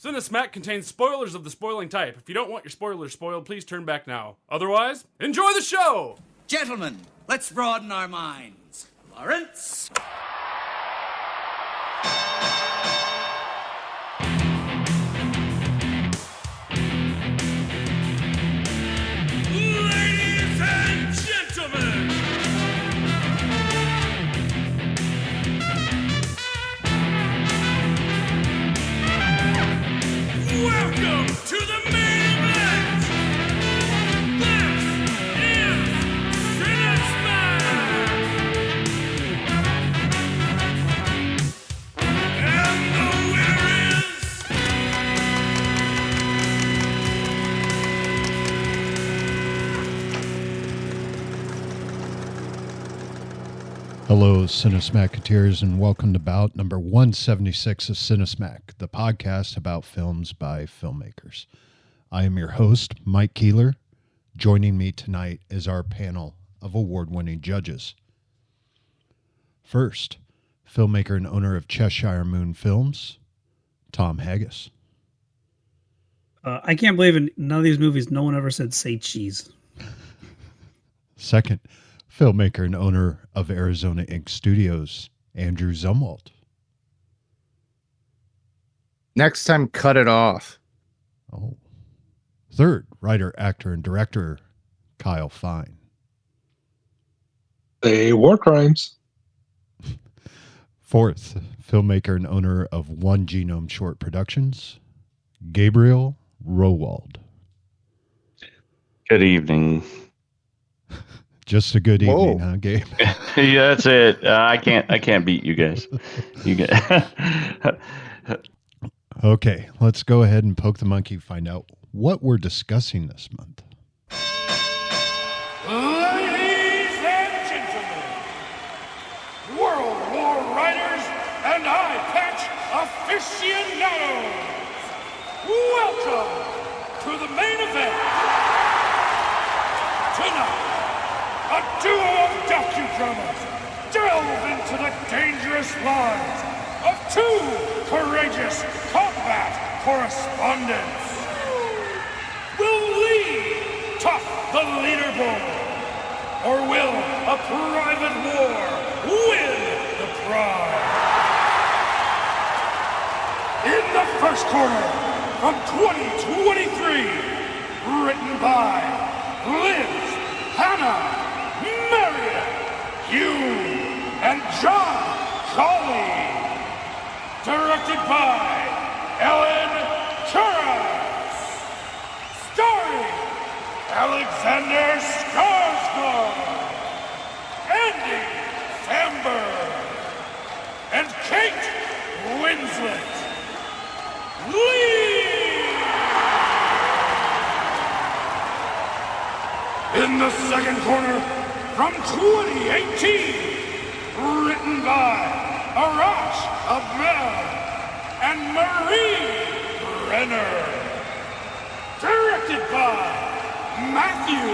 Cinesmack contains spoilers of the spoiling type. If you don't want your spoilers spoiled, please turn back now. Otherwise, enjoy the show! Gentlemen, let's broaden our minds. Lawrence? Ladies and gentlemen! Welcome to the main event! This is Cinesmack! And the winner is... Hello, Cinesmacketeers, and welcome to bout number 176 of Cinesmack, the podcast about films by filmmakers. I am your host, Mike Keeler. Joining me tonight is our panel of award-winning judges. First, filmmaker and owner of Cheshire Moon Films, Tom Haggis. I can't believe in none of these movies no one ever said say cheese. Second, filmmaker and owner of Arizona Ink Studios, Andrew Zumwalt. Next time, cut it off. Oh. Third, writer, actor, and director, Kyle Fine. They war crimes. Fourth, filmmaker and owner of One Genome Short Productions, Gabriel Rowald. Good evening. Just a good Whoa. evening, huh, Gabe? Yeah, that's it. I can't beat you guys. You guys. Okay, let's go ahead and poke the monkey, find out what we're discussing this month. Ladies and gentlemen, World War writers and eye patch aficionados, welcome to the main event. Tonight, a duo of docudramas delve into the dangerous lives of two courageous combat correspondents. Will Lee top the leaderboard? Or will a private war win the prize? In the first corner, from 2023, written by Liz, Hannah, Marion, Hugh, and John Colley. Directed by Ellen Kuras. Starring Alexander Skarsgård, Andy Samberg, and Kate Winslet. Lee! In the second corner, from 2018, written by Arash Ahmed and Marie Brenner. Directed by Matthew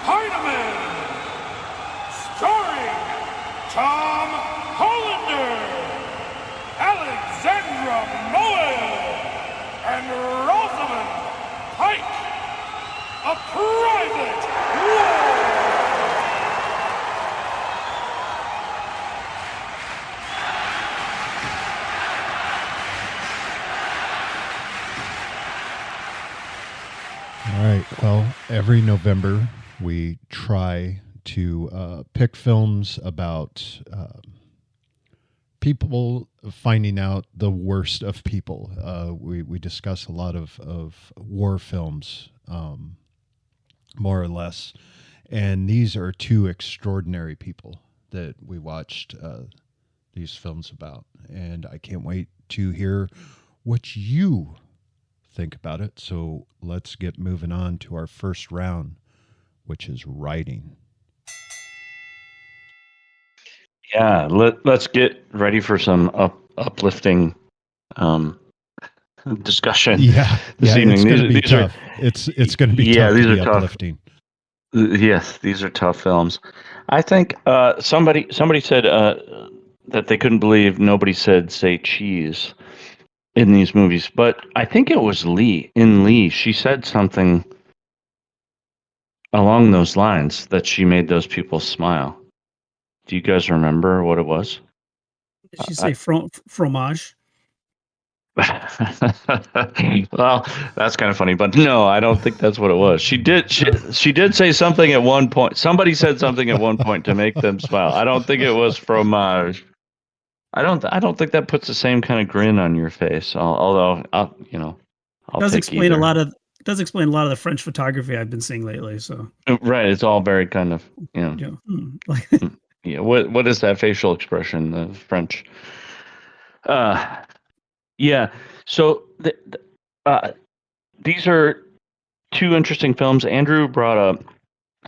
Heineman. Starring Tom Hollander, Alexandra Moen, and Rosamund Pike. A private war. All right, well, every November we try to pick films about people finding out the worst of people. We discuss a lot of war films, more or less, and these are two extraordinary people that we watched these films about, and I can't wait to hear what you think about it. So let's get moving on to our first round, which is writing. Yeah, let's get ready for some uplifting discussion. This evening. It's going to be tough. It's going to be tough. These to are be tough. uplifting. Yes, these are tough films. I think somebody said that they couldn't believe nobody said say cheese. in these movies, but I think it was Lee. In Lee, she said something along those lines that she made those people smile. Do you guys remember what it was? Did she say fromage? Well, that's kind of funny, but no, I don't think that's what it was. She did say something at one point. Somebody said something at one point to make them smile. I don't think it was fromage. I don't think that puts the same kind of grin on your face. Although I'll Does take explain either. it does explain a lot of the French photography I've been seeing lately. So Right, it's all very kind of like yeah. What is that facial expression? The French. Yeah. So these are two interesting films. Andrew brought up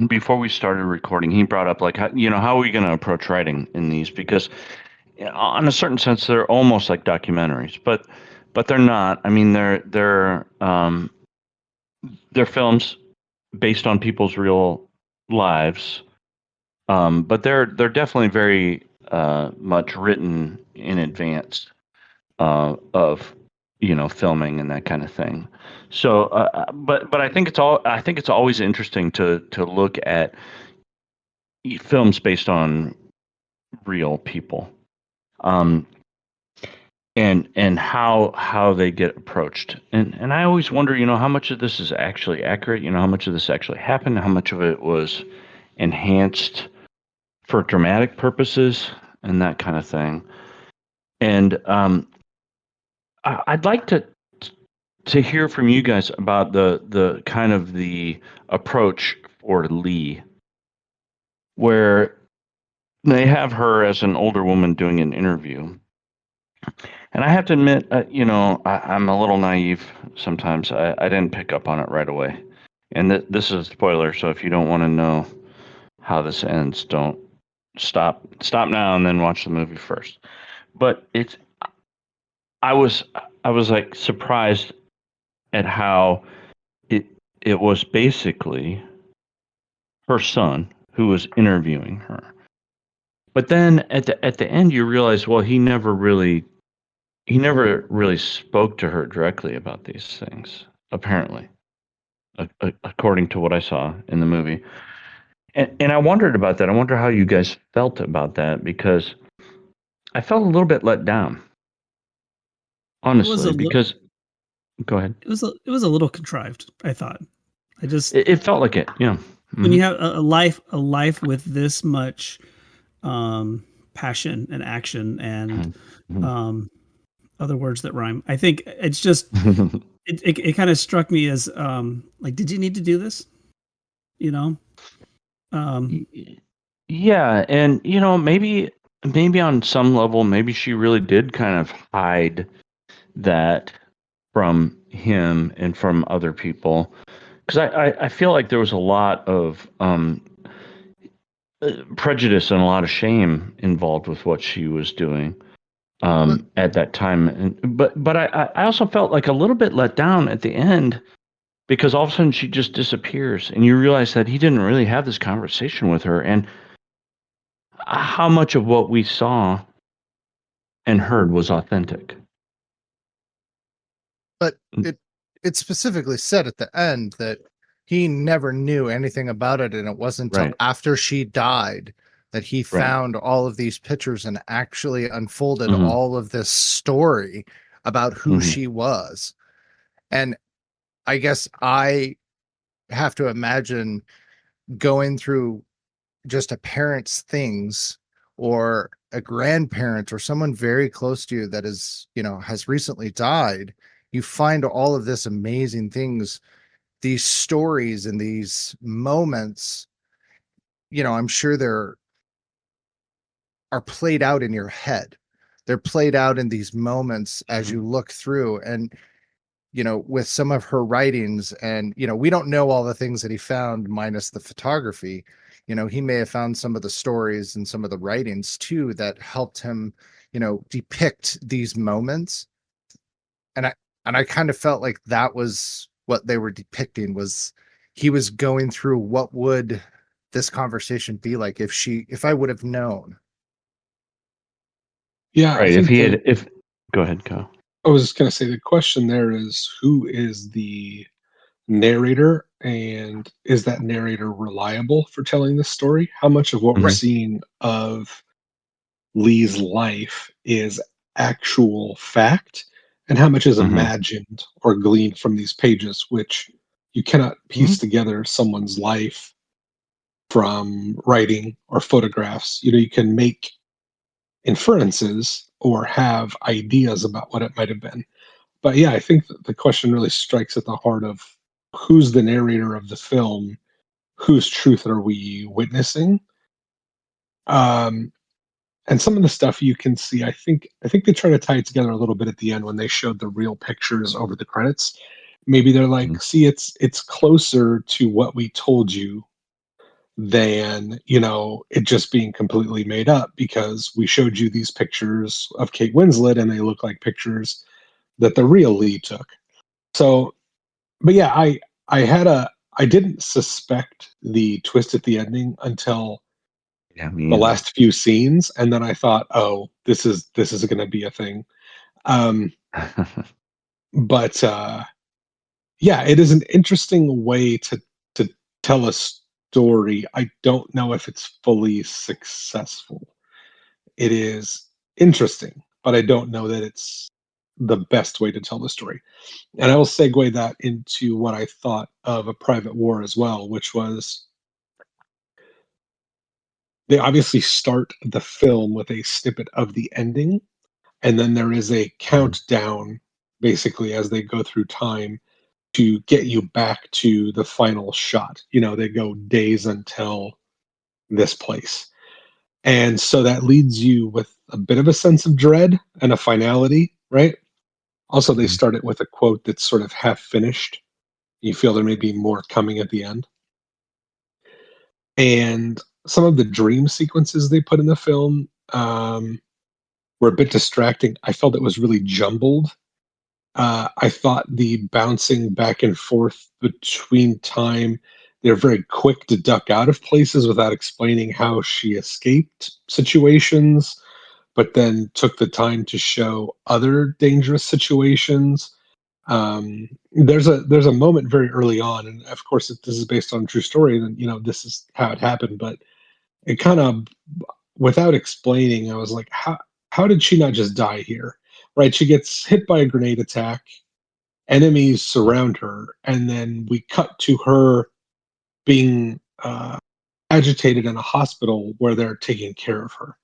before we started recording. He brought up like how are we going to approach writing in these, because on a certain sense they're almost like documentaries, but they're not. I mean they're films based on people's real lives, but they're definitely very much written in advance of filming and that kind of thing. So, but I think it's always interesting to look at films based on real people, and how they get approached. And I always wonder, how much of this is actually accurate. How much of this actually happened. How much of it was enhanced for dramatic purposes and that kind of thing. And I'd like to hear from you guys about the kind of the approach for Lee, where they have her as an older woman doing an interview. And I have to admit, I'm a little naive sometimes. I didn't pick up on it right away. And this is a spoiler, so if you don't want to know how this ends, don't stop now and then watch the movie first. But I was like surprised at how it was basically her son who was interviewing her. But then at the end you realize, well, he never really spoke to her directly about these things, apparently, according to what I saw in the movie. And I wondered about that. I wonder how you guys felt about that, because I felt a little bit let down, honestly, because go ahead. it was a little contrived, I thought. It felt like it, yeah. When you have a life with this much passion and action and other words that rhyme, I think it's just it kind of struck me as like, did you need to do this? Yeah, and maybe on some level, maybe she really did kind of hide that from him and from other people, because I feel like there was a lot of prejudice and a lot of shame involved with what she was doing at that time. But I also felt like a little bit let down at the end, because all of a sudden she just disappears, and you realize that he didn't really have this conversation with her, and how much of what we saw and heard was authentic. But it specifically said at the end that he never knew anything about it, and it wasn't until after she died that he found all of these pictures and actually unfolded all of this story about who she was. And I guess I have to imagine going through just a parent's things, or a grandparent, or someone very close to you that is, has recently died. You find all of this amazing things, these stories and these moments, I'm sure they're are played out in your head. They're played out in these moments as you look through. And with some of her writings, and we don't know all the things that he found minus the photography. He may have found some of the stories and some of the writings too that helped him depict these moments. And I kind of felt like that was what they were depicting, was he was going through, what would this conversation be like if I would have known. Yeah, Right. If he had, go ahead, Kyle. I was just going to say the question there is, who is the narrator, and is that narrator reliable for telling this story? How much of what we're Right. seeing of Lee's life is actual fact, and how much is imagined or gleaned from these pages, which you cannot piece together someone's life from writing or photographs. You can make inferences or have ideas about what it might have been. But yeah, I think that the question really strikes at the heart of who's the narrator of the film, whose truth are we witnessing? Um, and some of the stuff you can see, I think they try to tie it together a little bit at the end when they showed the real pictures over the credits. Maybe they're like, see, it's closer to what we told you than it just being completely made up, because we showed you these pictures of Kate Winslet and they look like pictures that the real Lee took. So, but yeah, I didn't suspect the twist at the ending until the last few scenes, and then I thought, oh, this is going to be a thing. But yeah, it is an interesting way to tell a story. I don't know if it's fully successful. It is interesting, but I don't know that it's the best way to tell the story. And I will segue that into what I thought of A Private War as well, which was they obviously start the film with a snippet of the ending, and then there is a countdown basically as they go through time to get you back to the final shot. They go days until this place. And so that leads you with a bit of a sense of dread and a finality, right? Also, they start it with a quote that's sort of half finished. You feel there may be more coming at the end. And some of the dream sequences they put in the film were a bit distracting. I felt it was really jumbled. I thought the bouncing back and forth between time, they're very quick to duck out of places without explaining how she escaped situations, but then took the time to show other dangerous situations. There's a moment very early on, and of course, if this is based on a true story, then this is how it happened. But it kind of, without explaining, I was like, how did she not just die here? Right? She gets hit by a grenade attack, enemies surround her, and then we cut to her being agitated in a hospital where they're taking care of her.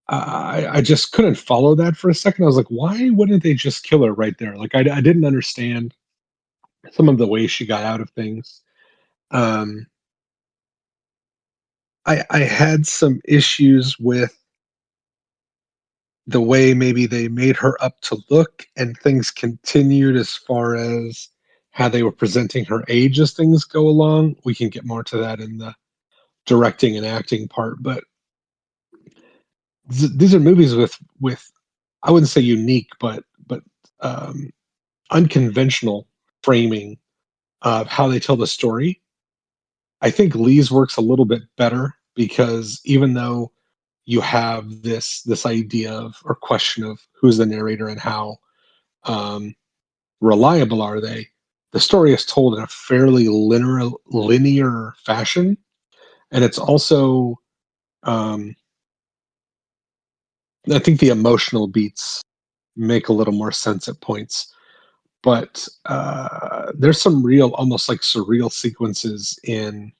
I just couldn't follow that for a second. I was like, why wouldn't they just kill her right there? Like, I didn't understand some of the ways she got out of things. I had some issues with the way maybe they made her up to look, and things continued as far as how they were presenting her age as things go along. We can get more to that in the directing and acting part, but these are movies with I wouldn't say unique, but unconventional framing of how they tell the story. I think Lee's works a little bit better, because even though you have this idea of, or question of, who's the narrator and how reliable are they, the story is told in a fairly linear fashion, and it's also I think the emotional beats make a little more sense at points. But there's some real, almost like surreal sequences in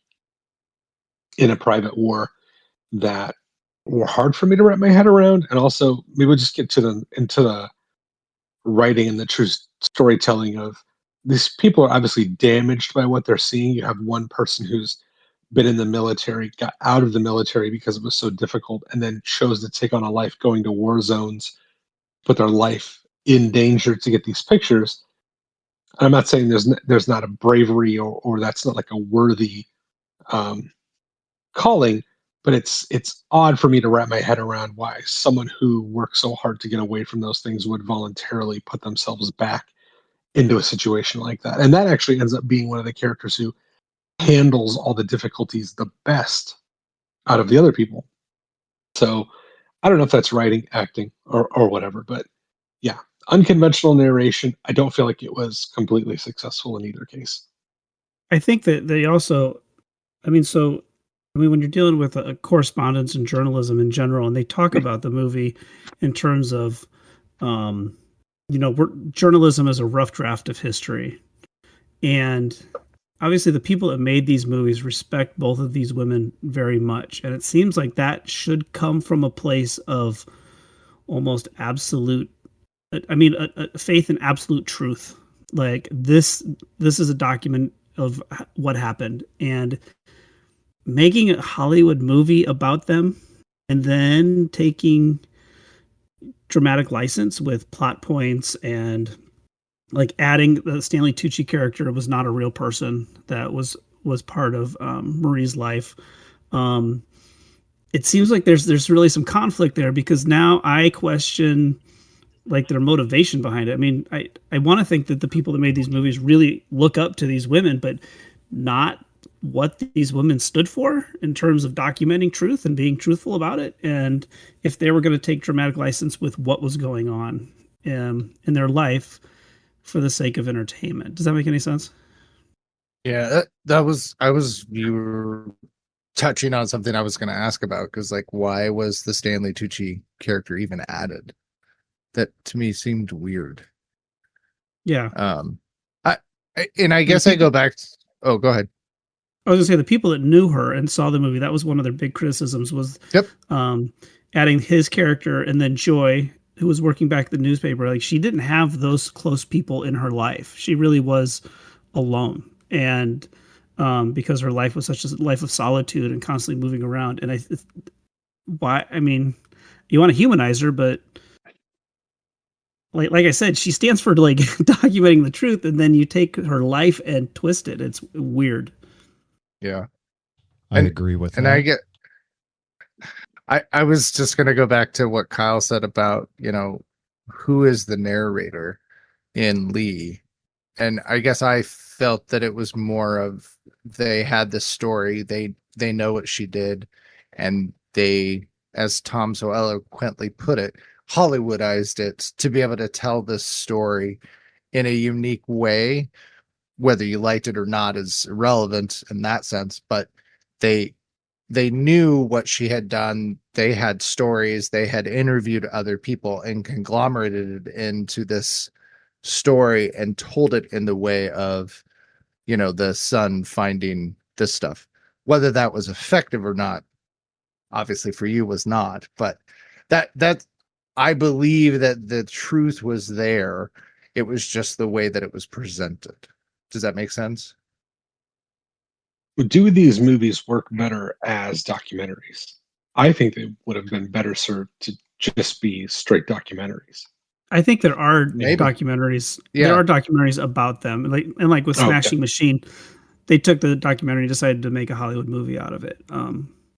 A Private War that were hard for me to wrap my head around. And also, maybe we'll just get into the writing and the true storytelling of these people are obviously damaged by what they're seeing. You have one person who's been in the military, got out of the military because it was so difficult, and then chose to take on a life going to war zones, put their life in danger to get these pictures. And I'm not saying there's not a bravery, or that's not like a worthy calling, but it's odd for me to wrap my head around why someone who worked so hard to get away from those things would voluntarily put themselves back into a situation like that. And that actually ends up being one of the characters who handles all the difficulties the best out of the other people. So I don't know if that's writing, acting, or whatever, but yeah, unconventional narration. I don't feel like it was completely successful in either case. I think that they also, when you're dealing with correspondence and journalism in general, and they talk about the movie in terms of, journalism is a rough draft of history. And obviously the people that made these movies respect both of these women very much. And it seems like that should come from a place of almost absolute, a faith in absolute truth. Like this is a document of what happened, and making a Hollywood movie about them and then taking dramatic license with plot points and like adding the Stanley Tucci character was not a real person that was part of Marie's life. It seems like there's really some conflict there, because now I question like their motivation behind it. I mean, I want to think that the people that made these movies really look up to these women, but not what these women stood for in terms of documenting truth and being truthful about it. And if they were going to take dramatic license with what was going on in their life for the sake of entertainment. Does that make any sense? Yeah, you were touching on something I was going to ask about, because like, why was the Stanley Tucci character even added? That to me seemed weird. Yeah. I guess I go back. Oh, go ahead. I was gonna say the people that knew her and saw the movie, that was one of their big criticisms, was adding his character, and then Joy, who was working back at the newspaper. Like, she didn't have those close people in her life. She really was alone, and because her life was such a life of solitude and constantly moving around. And you want to humanize her, but like I said, she stands for like documenting the truth, and then you take her life and twist it. It's weird. Yeah, I agree with that. And I was just going to go back to what Kyle said about, who is the narrator in Lee. And I guess I felt that it was more of, they had this story, they know what she did, and they, as Tom so eloquently put it, Hollywoodized it to be able to tell this story in a unique way. Whether you liked it or not is irrelevant in that sense, but they knew what she had done. They had stories, they had interviewed other people and conglomerated it into this story and told it in the way of, the son finding this stuff. Whether that was effective or not, obviously for you was not, but that I believe that the truth was there. It was just the way that it was presented. Does that make sense? Do these movies work better as documentaries? I think they would have been better served to just be straight documentaries. I think there are documentaries. Yeah. There are documentaries about them. Like with Smashing Machine, they took the documentary and decided to make a Hollywood movie out of it.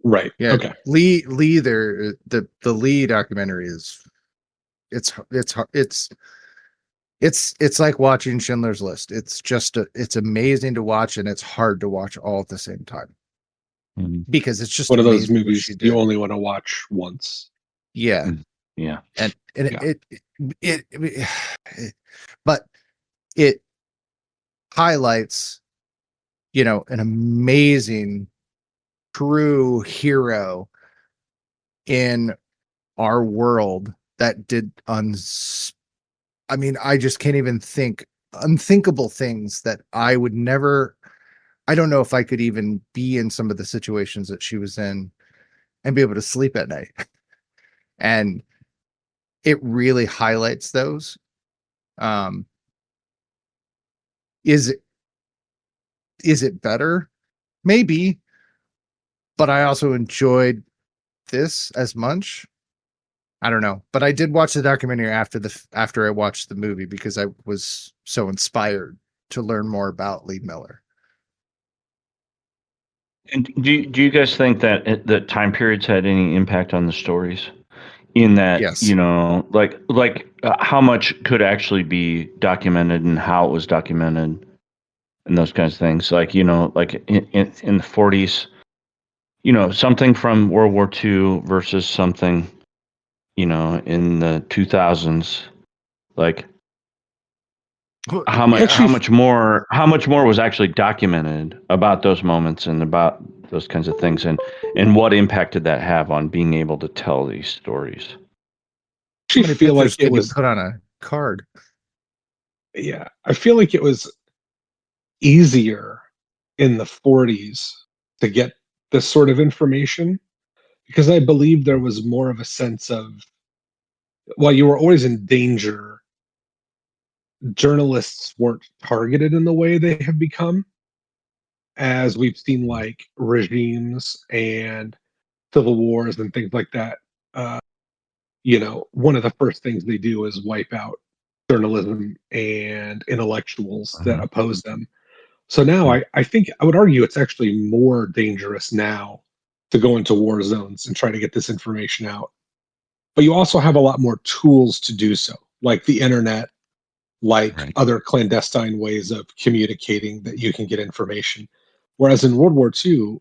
Right. Yeah. Okay. Lee there, the Lee documentary is it's like watching Schindler's List. It's amazing to watch, and it's hard to watch all at the same time. Because it's just one of those movies you only want to watch once. Yeah. Yeah. And but it highlights, an amazing true hero in our world that did I just can't even think unthinkable things that I would never. I don't know if I could even be in some of the situations that she was in and be able to sleep at night. And it really highlights those. Is it better? Maybe. But I also enjoyed this as much. I don't know, but I did watch the documentary after I watched the movie, because I was so inspired to learn more about Lee Miller. And do you guys think that the time periods had any impact on the stories? In that, yes. How much could actually be documented and how it was documented, and those kinds of things. Like in the 40s, something from World War II versus something, in the 2000s, Like Well, how much yeah. how much more was actually documented about those moments and about those kinds of things, and what impact did that have on being able to tell these stories? How I many feel pictures like it can you was, put on a card? yeah, I feel like it was easier in the 40s to get this sort of information because I believe there was more of a sense of, while you were always in danger, journalists weren't targeted in the way they have become, as we've seen like regimes and civil wars and things like that. Uh, one of the first things they do is wipe out journalism and intellectuals that oppose them. So now I think I would argue it's actually more dangerous now to go into war zones and try to get this information out. But you also have a lot more tools to do so, like the internet, like other clandestine ways of communicating that you can get information. Whereas in World War II,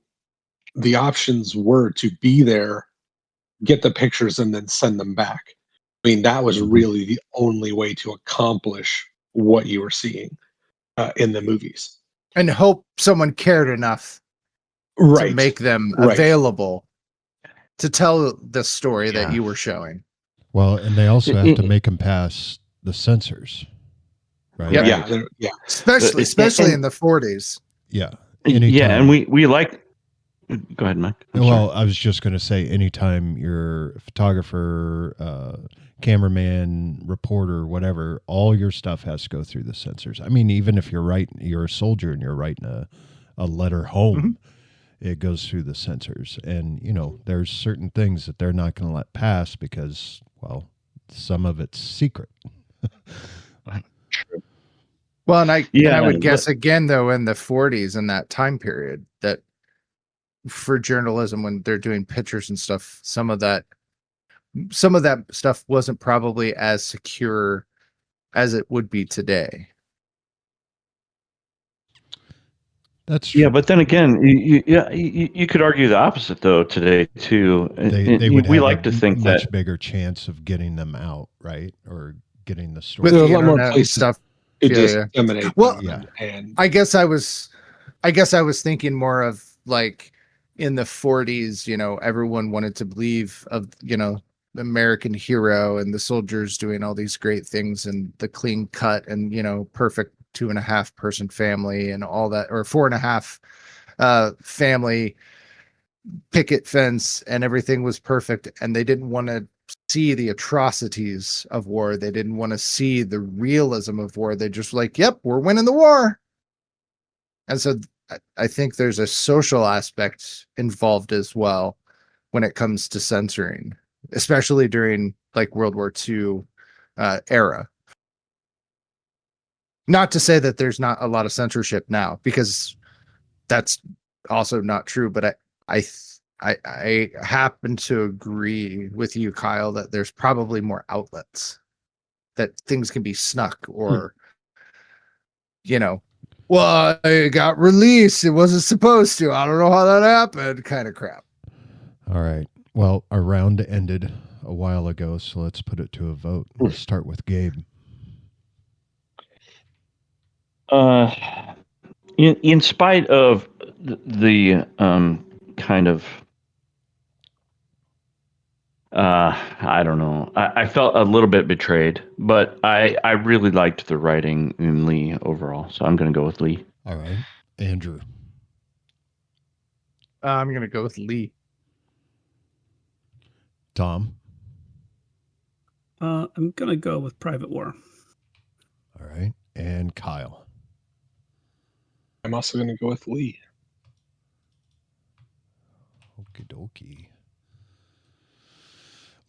the options were to be there, get the pictures, and then send them back. I mean, that was really the only way to accomplish what you were seeing in the movies. And hope someone cared enough to make them available to tell the story that you were showing. Well, and they also have to make them pass the censors, right? Yep. Yeah. Especially in the 40s. Yeah. Yeah, and we like. Go ahead, Mike. Well, I was just going to say, anytime you're a photographer, cameraman, reporter, whatever, all your stuff has to go through the censors. I mean, even if you're a soldier and you're writing a letter home, it goes through the censors. And, there's certain things that they're not going to let pass because, well, some of it's secret. Well, and I would guess again, though, in the 40s, in that time period, that for journalism, when they're doing pictures and stuff, some of that stuff wasn't probably as secure as it would be today. That's true. Yeah, but then again, you could argue the opposite though today too. They would we have like to think much that bigger chance of getting them out, right, or getting the story. With There's the a lot more internet and places stuff. to disseminate. Well, and I guess I was thinking more of like in the 40s, everyone wanted to believe of, the American hero and the soldiers doing all these great things and the clean cut and, perfect 2.5 person family and all that, or 4.5 family picket fence, and everything was perfect. And they didn't want to see the atrocities of war. They didn't want to see the realism of war. They just like, yep, we're winning the war. And so I think there's a social aspect involved as well when it comes to censoring, especially during like World War II era. Not to say that there's not a lot of censorship now, because that's also not true. But I happen to agree with you, Kyle, that there's probably more outlets that things can be snuck or, well, it got released. It wasn't supposed to. I don't know how that happened. Kind of crap. All right. Well, our round ended a while ago, so let's put it to a vote. Let's start with Gabe. In spite of the kind of I don't know, I felt a little bit betrayed, but I really liked the writing in Lee overall, so I'm going to go with Lee. All right. Andrew. I'm going to go with Lee. Tom. I'm going to go with Private War. All right. And Kyle. I'm also going to go with Lee. Okie dokie.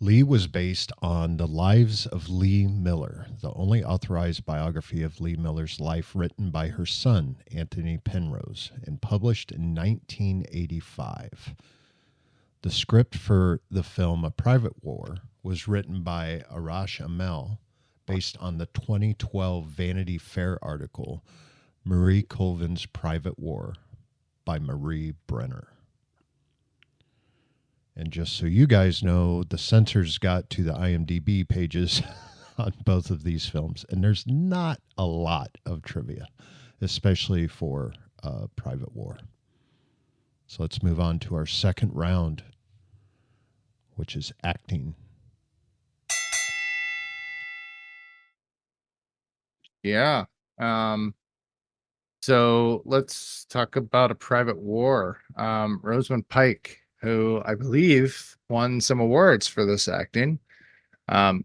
Lee was based on the lives of Lee Miller, the only authorized biography of Lee Miller's life written by her son, Anthony Penrose, and published in 1985. The script for the film A Private War was written by Arash Amel, based on the 2012 Vanity Fair article, Marie Colvin's Private War by Marie Brenner. And just so you guys know, the censors got to the IMDb pages on both of these films, and there's not a lot of trivia, especially for Private War. So let's move on to our second round, which is acting. Yeah. So let's talk about A Private War. Rosamund Pike, who I believe won some awards for this acting,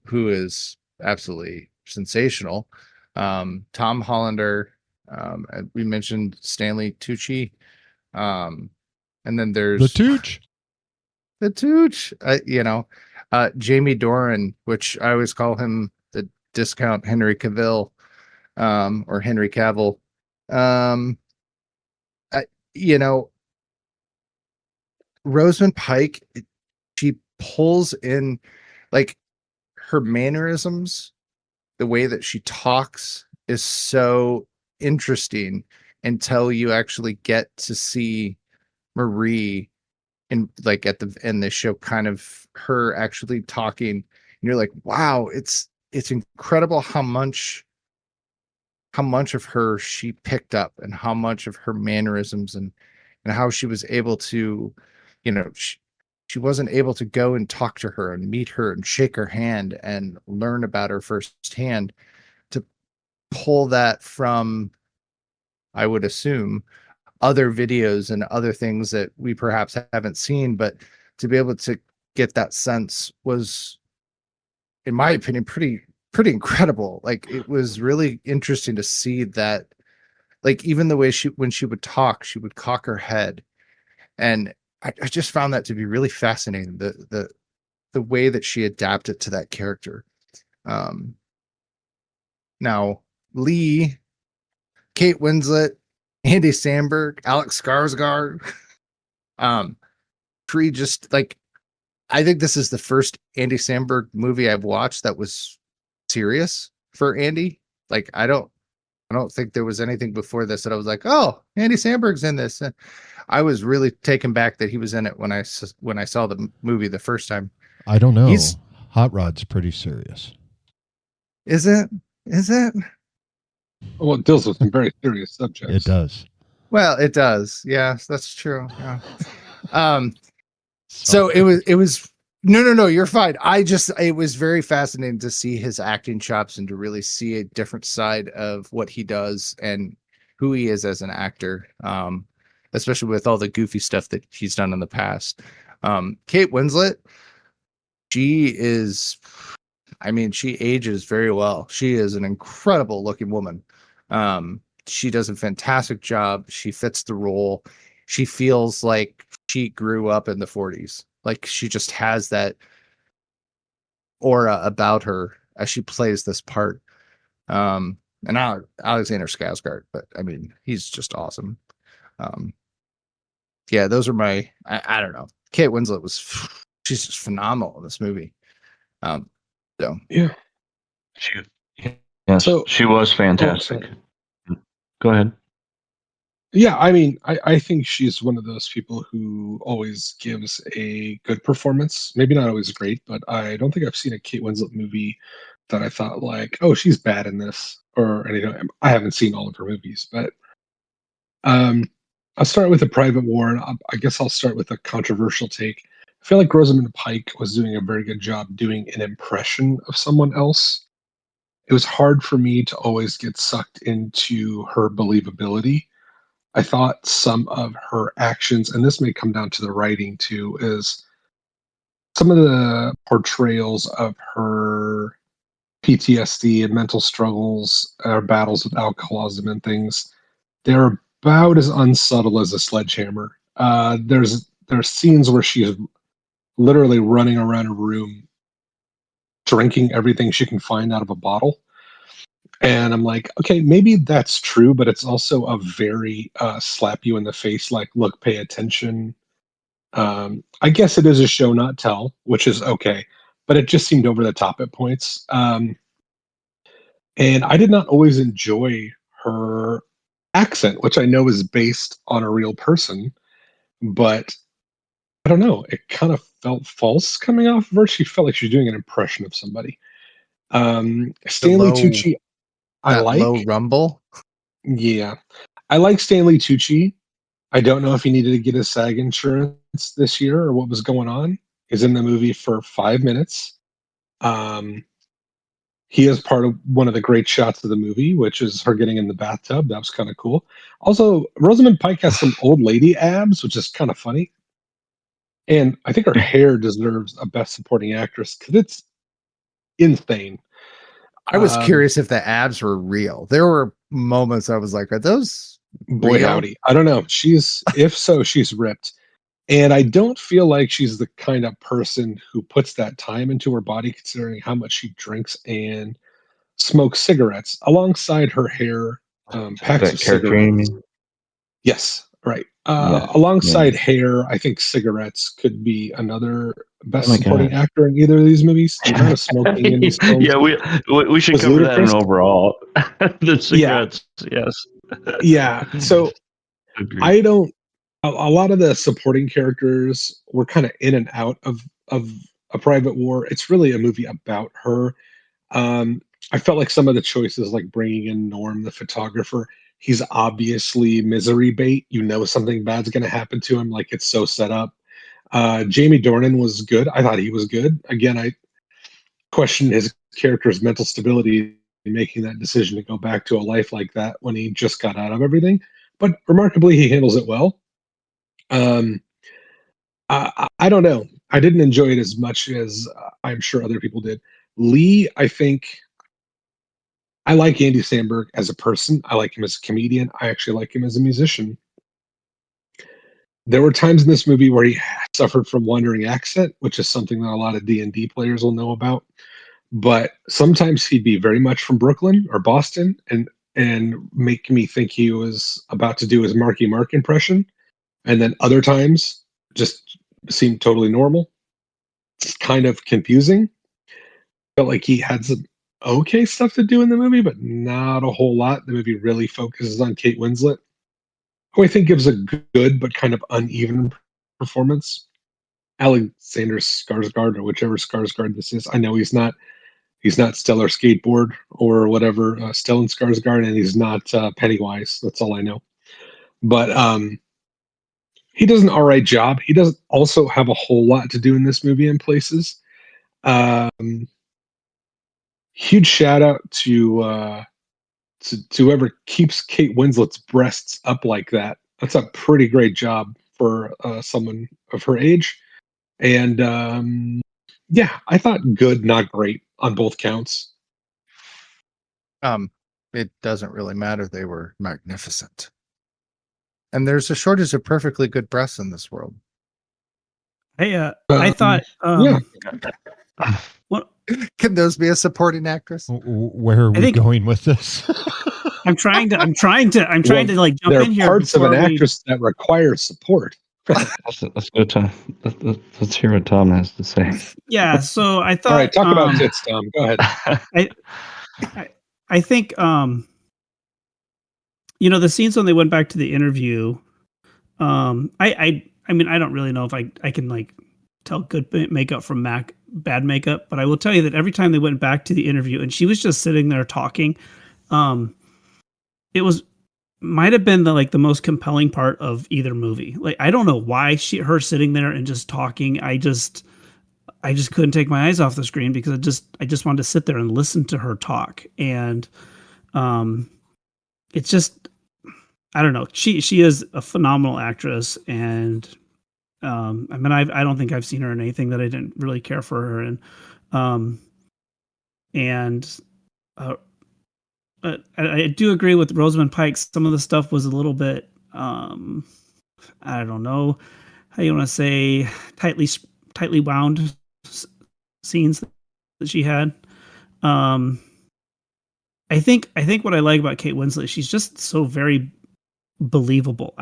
who is absolutely sensational. Tom Hollander, we mentioned Stanley Tucci, and then there's The Tooch. the Tooch, Jamie Doran, which I always call him the discount Henry Cavill, or Henry Cavill. I, you know, Rosamund Pike, she pulls in like her mannerisms, the way that she talks is so interesting until you actually get to see Marie in like at the end the show, kind of her actually talking, and you're like, wow, it's incredible how much of her she picked up, and how much of her mannerisms, and how she was able to, she wasn't able to go and talk to her and meet her and shake her hand and learn about her firsthand, to pull that from, I would assume, other videos and other things that we perhaps haven't seen, but to be able to get that sense was, in my opinion, pretty incredible. Like, it was really interesting to see that, like, even the way when she would talk, she would cock her head, and I just found that to be really fascinating, the way that she adapted to that character. Now Lee, Kate Winslet, Andy Samberg, Alex Skarsgård, just like, I think this is the first Andy Samberg movie I've watched that was serious for Andy. Like, I don't think there was anything before this that I was like, oh, Andy Samberg's in this. And I was really taken back that he was in it when I saw the movie the first time. I don't know. Hot Rod's pretty serious. Is it? Well, it deals with some very serious subjects. It does. Well, it does. Yes, that's true. Yeah. So it was no, you're fine. It was very fascinating to see his acting chops and to really see a different side of what he does and who he is as an actor. Especially with all the goofy stuff that he's done in the past. Kate Winslet, she ages very well. She is an incredible looking woman. She does a fantastic job. She fits the role. She feels like she grew up in the 40s. Like, she just has that aura about her as she plays this part. And Alexander Skarsgård, but I mean, he's just awesome. Yeah, those are my, I don't know. Kate Winslet she's just phenomenal in this movie. So yeah. She was fantastic. Go ahead. Yeah, I mean, I think she's one of those people who always gives a good performance. Maybe not always great, but I don't think I've seen a Kate Winslet movie that I thought like, oh, she's bad in this or anything. I haven't seen all of her movies, but I'll start with A Private War, and I guess I'll start with a controversial take. I feel like Rosamund Pike was doing a very good job doing an impression of someone else. It was hard for me to always get sucked into her believability. I thought some of her actions, and this may come down to the writing too, is some of the portrayals of her PTSD and mental struggles, or battles with alcoholism and things, they're about as unsubtle as a sledgehammer. There's scenes where she's literally running around a room drinking everything she can find out of a bottle. And I'm like, okay, maybe that's true, but it's also a very slap you in the face, like, look, pay attention. I guess it is a show, not tell, which is okay, but it just seemed over the top at points. And I did not always enjoy her accent, which I know is based on a real person, but I don't know, it kind of felt false coming off of her. She felt like she was doing an impression of somebody. Stanley low- Tucci, I That like. low rumble. Yeah, I like Stanley Tucci. I don't know if he needed to get his SAG insurance this year or what was going on. He's in the movie for 5 minutes. Um, he is part of one of the great shots of the movie, which is her getting in the bathtub. That was kind of cool. Also, Rosamund Pike has some old lady abs, which is kind of funny. And I think her hair deserves a Best Supporting Actress because it's insane. I was curious if the abs were real. There were moments I was like, "Are those Boy real?" howdy. I don't know. If so, she's ripped. And I don't feel like she's the kind of person who puts that time into her body, considering how much she drinks and smokes cigarettes alongside her hair, packs That of character, you cigarettes. mean? Yes, right. Yeah, Alongside yeah. hair, I think cigarettes could be another Best Oh my Supporting God. Actor in either of these movies. The amount of smoking in these films Yeah, we should was cover that in ludicrous. overall. The Yeah, cigarettes, yes. yeah. So Agreed. I don't. A lot of the supporting characters were kind of in and out of A Private War. It's really a movie about her. I felt like some of the choices, like bringing in Norm, the photographer, he's obviously misery bait. You know something bad's going to happen to him. Like it's so set up. Jamie Dornan was good. I thought he was good. Again, I questioned his character's mental stability in making that decision to go back to a life like that when he just got out of everything. But remarkably, he handles it well. Um, I don't know. I didn't enjoy it as much as I'm sure other people did. Lee, I think I like Andy Samberg as a person. I like him as a comedian. I actually like him as a musician. There were times in this movie where he suffered from wandering accent, which is something that a lot of D&D players will know about. But sometimes he'd be very much from Brooklyn or Boston and make me think he was about to do his Marky Mark impression. And then other times just seemed totally normal. It's kind of confusing. Felt like he had some okay stuff to do in the movie, but not a whole lot. The movie really focuses on Kate Winslet, who I think gives a good but kind of uneven performance. Alexander Skarsgård, or whichever Skarsgård this is, I know he's not Stellar Skateboard or whatever Stellan Skarsgård, and he's not Pennywise. That's all I know. But he does an all right job. He doesn't also have a whole lot to do in this movie in places. Huge shout out to whoever keeps Kate Winslet's breasts up like that. That's a pretty great job for someone of her age. And yeah, I thought good, not great on both counts. It doesn't really matter. They were magnificent. And there's a shortage of perfectly good breasts in this world. Hey, I thought, yeah. what Can those be a supporting actress? Where are we think- going with this? I'm trying to like jump There in are here. parts of an before we- actress that require support. Let's go, Tom. Let's hear what Tom has to say. Yeah, so I thought. All right, talk about tits, Tom. Go ahead. I think the scenes when they went back to the interview. I mean I don't really know if I can like tell good makeup from bad makeup, but I will tell you that every time they went back to the interview and she was just sitting there talking, it might have been the most compelling part of either movie. Like I don't know why her sitting there and just talking. I just couldn't take my eyes off the screen because I just wanted to sit there and listen to her talk. And it's just, I don't know. She is a phenomenal actress. And I mean, I don't think I've seen her in anything that I didn't really care for her in. I do agree with Rosamund Pike. Some of the stuff was a little bit, I don't know how you want to say, tightly wound scenes that she had. I think what I like about Kate Winslet, she's just so very believable.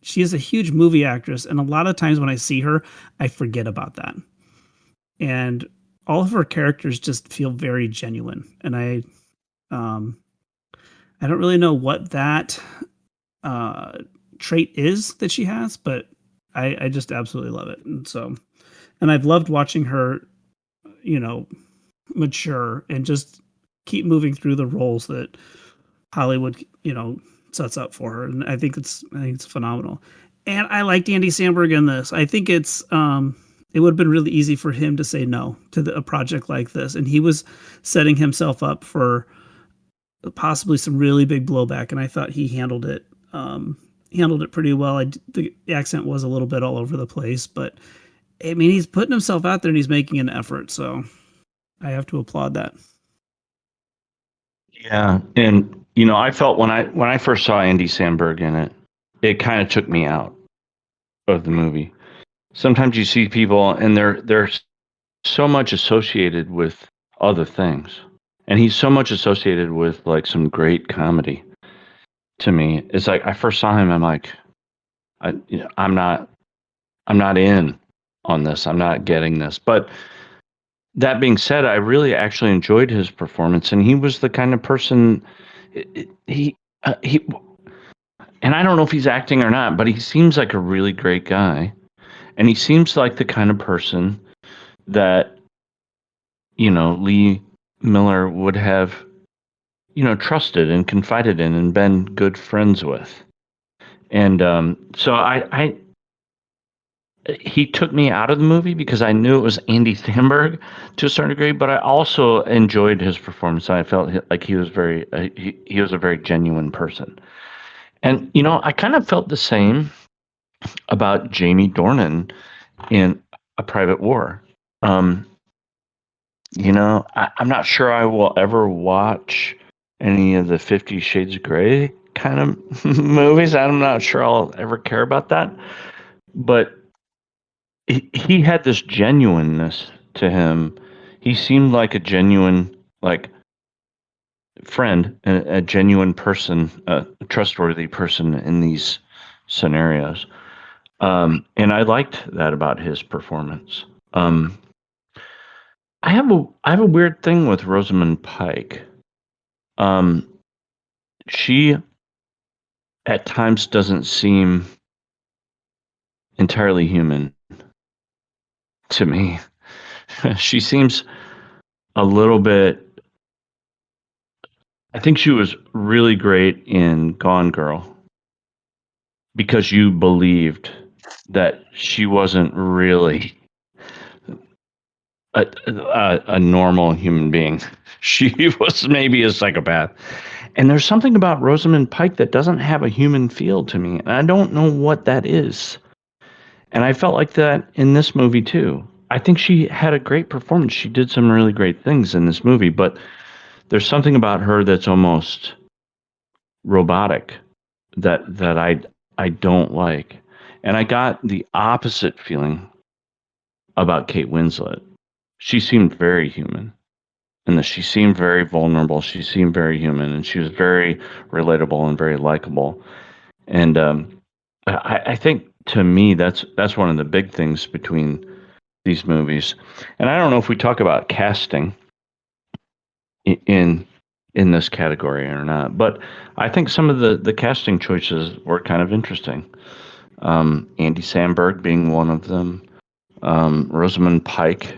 She is a huge movie actress, and a lot of times when I see her, I forget about that. And all of her characters just feel very genuine. And I don't really know what that trait is that she has, but I just absolutely love it. And I've loved watching her, mature and just keep moving through the roles that Hollywood, sets up for her. And I think it's phenomenal. And I liked Andy Samberg in this. I think it would have been really easy for him to say no to a project like this. And he was setting himself up for possibly some really big blowback. And I thought he handled it pretty well. The accent was a little bit all over the place, but I mean, he's putting himself out there and he's making an effort. So I have to applaud that. Yeah. And, I felt when I first saw Andy Samberg in it, it kind of took me out of the movie. Sometimes you see people and they're so much associated with other things. And he's so much associated with like some great comedy to me. It's like I first saw him, I'm like, I'm not in on this. I'm not getting this. But that being said, I really actually enjoyed his performance, and he was the kind of person he and I don't know if he's acting or not, but he seems like a really great guy, and he seems like the kind of person that Lee Miller would have trusted and confided in and been good friends with. And so he took me out of the movie because I knew it was Andy Samberg to a certain degree, but I also enjoyed his performance. I felt like he was he was a very genuine person. And, I kind of felt the same about Jamie Dornan in A Private War. I'm not sure I will ever watch any of the 50 Shades of Grey kind of movies. I'm not sure I'll ever care about that. But he had this genuineness to him. He seemed like a genuine, friend, a genuine person, a trustworthy person in these scenarios. And I liked that about his performance. I have a weird thing with Rosamund Pike. She at times doesn't seem entirely human to me. She seems a little bit. I think she was really great in Gone Girl because you believed that she wasn't really a normal human being. She was maybe a psychopath. And there's something about Rosamund Pike that doesn't have a human feel to me. And I don't know what that is. And I felt like that in this movie too. I think she had a great performance. She did some really great things in this movie, but there's something about her that's almost robotic that I don't like. And I got the opposite feeling about Kate Winslet. She seemed very human. And she seemed very vulnerable. She seemed very human, and she was very relatable and very likable. And I think to me that's one of the big things between these movies. And I don't know if we talk about casting in this category or not, but I think some of the casting choices were kind of interesting. Andy Samberg being one of them, Rosamund Pike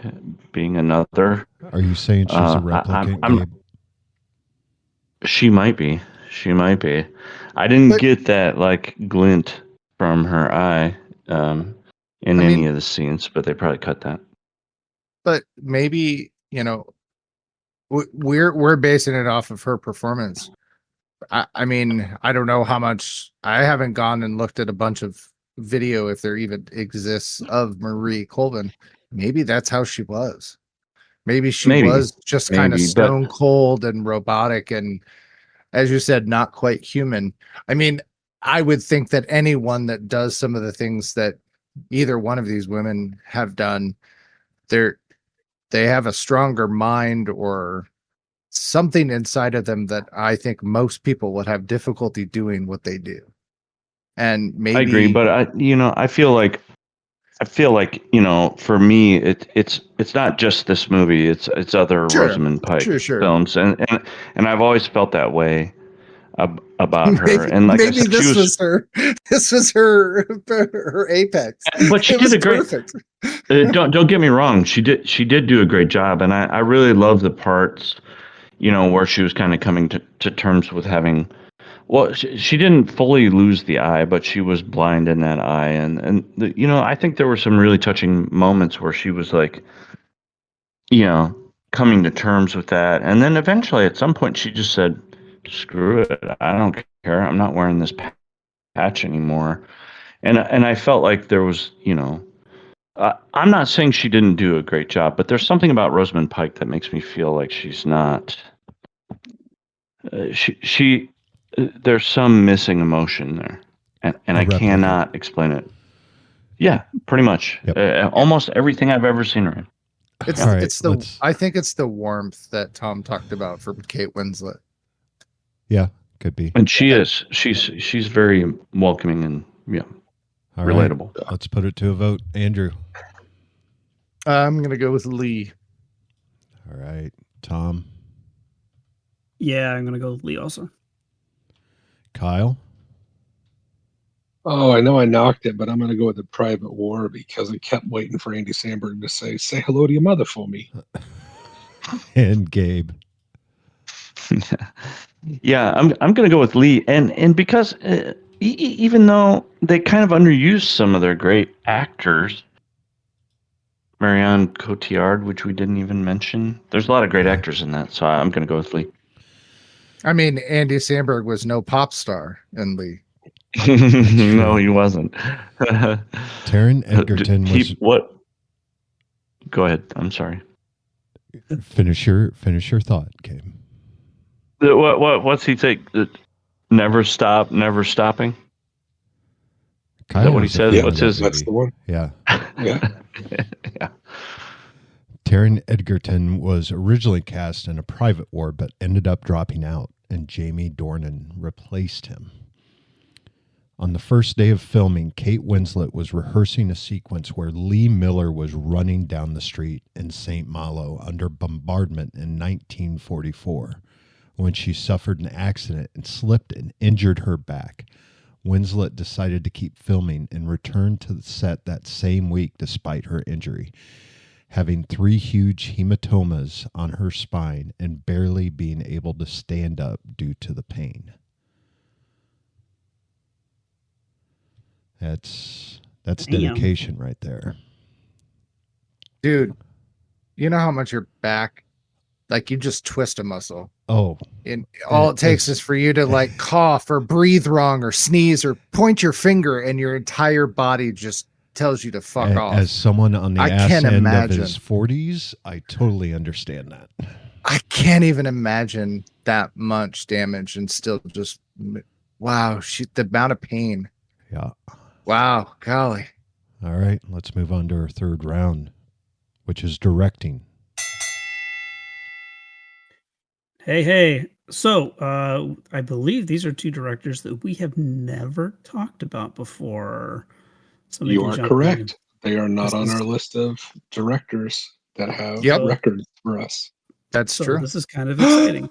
being another. Are you saying she's a replicant, Gabe? She might be. I didn't get that glint from her eye in any of the scenes, but they probably cut that. But maybe we're basing it off of her performance. I mean, I don't know how much. I haven't gone and looked at a bunch of video if there even exists of Marie Colvin. Maybe that's how she was. Maybe she was just kind of stone cold and robotic and, as you said, not quite human. I mean, I would think that anyone that does some of the things that either one of these women have done, they have a stronger mind or something inside of them that I think most people would have difficulty doing what they do. And maybe I agree, but I feel like for me it's not just this movie, it's other Rosamund Pike films, and I've always felt that way about her. And like maybe I said, this was her. This was her apex. But she It did was a great. perfect. Don't get me wrong. She did do a great job, and I really love the parts, where she was kind of coming to terms with having. Well, she didn't fully lose the eye, but she was blind in that eye, and I think there were some really touching moments where she was like, coming to terms with that, and then eventually at some point she just said, "Screw it, I don't care. I'm not wearing this patch anymore," and I felt like there was, I'm not saying she didn't do a great job, but there's something about Rosamund Pike that makes me feel like she's not. She there's some missing emotion there, and I cannot explain it. Yeah, pretty much. Yep. Almost everything I've ever seen her in. I think it's the warmth that Tom talked about for Kate Winslet. Yeah, could be. And she's very welcoming and All relatable. Right. Let's put it to a vote. Andrew. I'm going to go with Lee. All right. Tom. Yeah, I'm going to go with Lee also. Kyle. Oh, I know I knocked it, but I'm going to go with the Private War because I kept waiting for Andy Samberg to say hello to your mother for me. And Gabe. Yeah, I'm going to go with Lee, and because even though they kind of underused some of their great actors, Marianne Cotillard, which we didn't even mention, there's a lot of great actors in that, so I'm going to go with Lee. I mean, Andy Samberg was no pop star in Lee. No, he wasn't. Taron Egerton was what? Go ahead. I'm sorry. Finish your thought, Gabe. What's he think? Never stop, never stopping. Is that what he says? Yeah, what's his? That's the one. Yeah. Yeah. Yeah. Taron Egerton was originally cast in A Private War, but ended up dropping out, and Jamie Dornan replaced him. On the first day of filming, Kate Winslet was rehearsing a sequence where Lee Miller was running down the street in St. Malo under bombardment in 1944 when she suffered an accident and slipped and injured her back. Winslet decided to keep filming and returned to the set that same week despite her injury, having 3 huge hematomas on her spine and barely being able to stand up due to the pain. That's dedication right there. Dude, you know how much your back, like you just twist a muscle. Oh. And all it takes is for you to like cough or breathe wrong or sneeze or point your finger and your entire body just tells you to fuck off. As someone on the ass can't end imagine. of his 40s, I totally understand that. I can't even imagine that much damage and still just, wow, the amount of pain. Yeah. Wow, golly. All right, let's move on to our third round, which is directing. Hey. So, I believe these are 2 directors that we have never talked about before. Somebody You can are jump correct. in. They are not on our list of directors that have Yep. records for us. That's true. This is kind of exciting.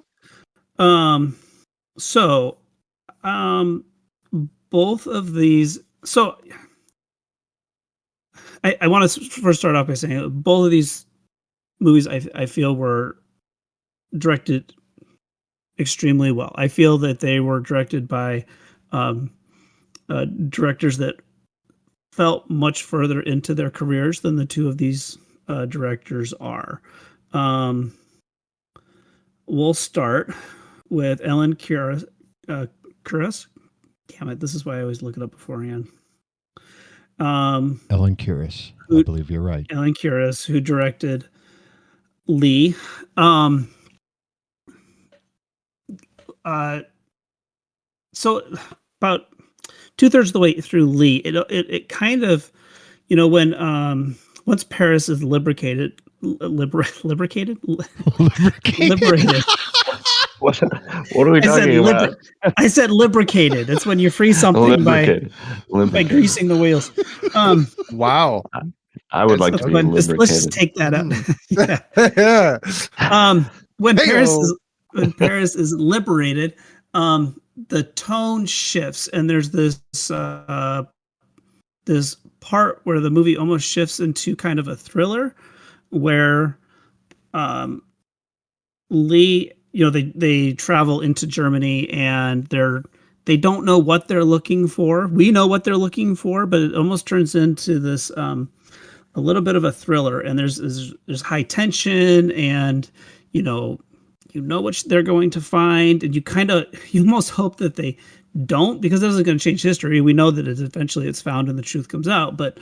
Both of these. So, I want to first start off by saying both of these movies I feel were directed extremely well. I feel that they were directed by directors that felt much further into their careers than the 2 of these directors are. We'll start with Ellen Kuras. Damn it, this is why I always look it up beforehand. Ellen Kuras. I believe you're right. Ellen Kuras, who directed Lee. So about 2/3 of the way through Lee, it kind of, when once Paris is liberated. Liberated. What are we talking about? I said lubricated. It's when you free something by greasing the wheels. Wow. I would like to be lubricated. Let's just take that out. Yeah. When Hey-o. Paris is liberated, the tone shifts, and there's this part where the movie almost shifts into kind of a thriller, where um, Lee, they travel into Germany, and they don't know what they're looking for. We know what they're looking for, but it almost turns into this a little bit of a thriller, and there's high tension, and you know what they're going to find, and you almost hope that they don't, because it isn't going to change history. We know that eventually it's found and the truth comes out, but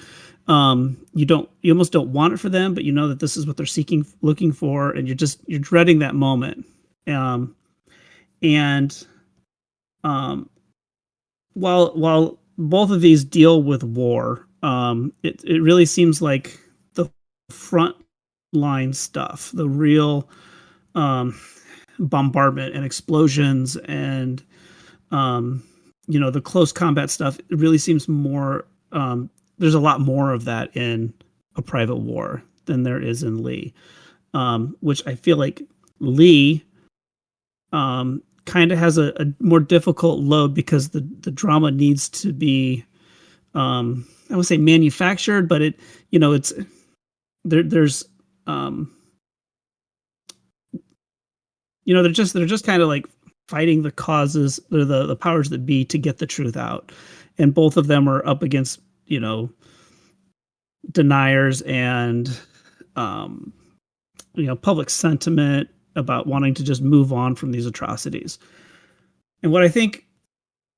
you almost don't want it for them, but you know that this is what they're looking for, and you're dreading that moment. And while both of these deal with war, it really seems like the front line stuff, the real bombardment and explosions, and the close combat stuff, it really seems more. There's a lot more of that in A Private War than there is in Lee, which I feel like Lee kind of has a more difficult load, because the drama needs to be, I would say, manufactured, but it's there's they're just kind of like fighting the causes, or the powers that be, to get the truth out, and both of them are up against deniers and public sentiment about wanting to just move on from these atrocities. And what I think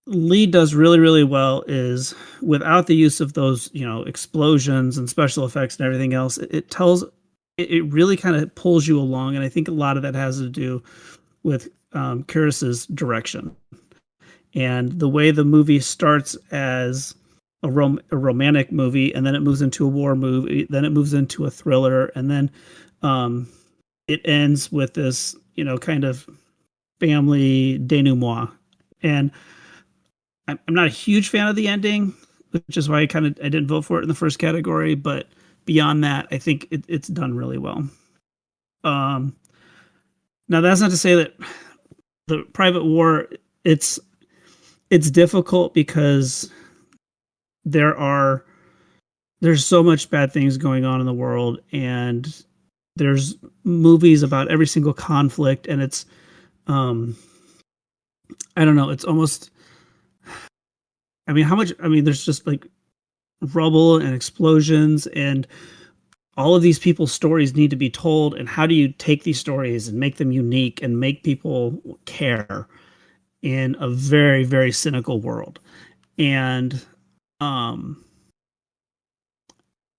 Lee does really, really well is, without the use of those, explosions and special effects and everything else, it really kind of pulls you along. And I think a lot of that has to do with Kuris's direction, and the way the movie starts as a romantic movie, and then it moves into a war movie, then it moves into a thriller, and then it ends with this, kind of family denouement. And I'm not a huge fan of the ending, which is why I didn't vote for it in the first category. But beyond that, I think it's done really well. Now, that's not to say that the Private War, it's difficult, because there's so much bad things going on in the world, and there's movies about every single conflict, and it's I don't know, it's almost, there's just like rubble and explosions, and all of these people's stories need to be told, and how do you take these stories and make them unique and make people care in a very, very cynical world? And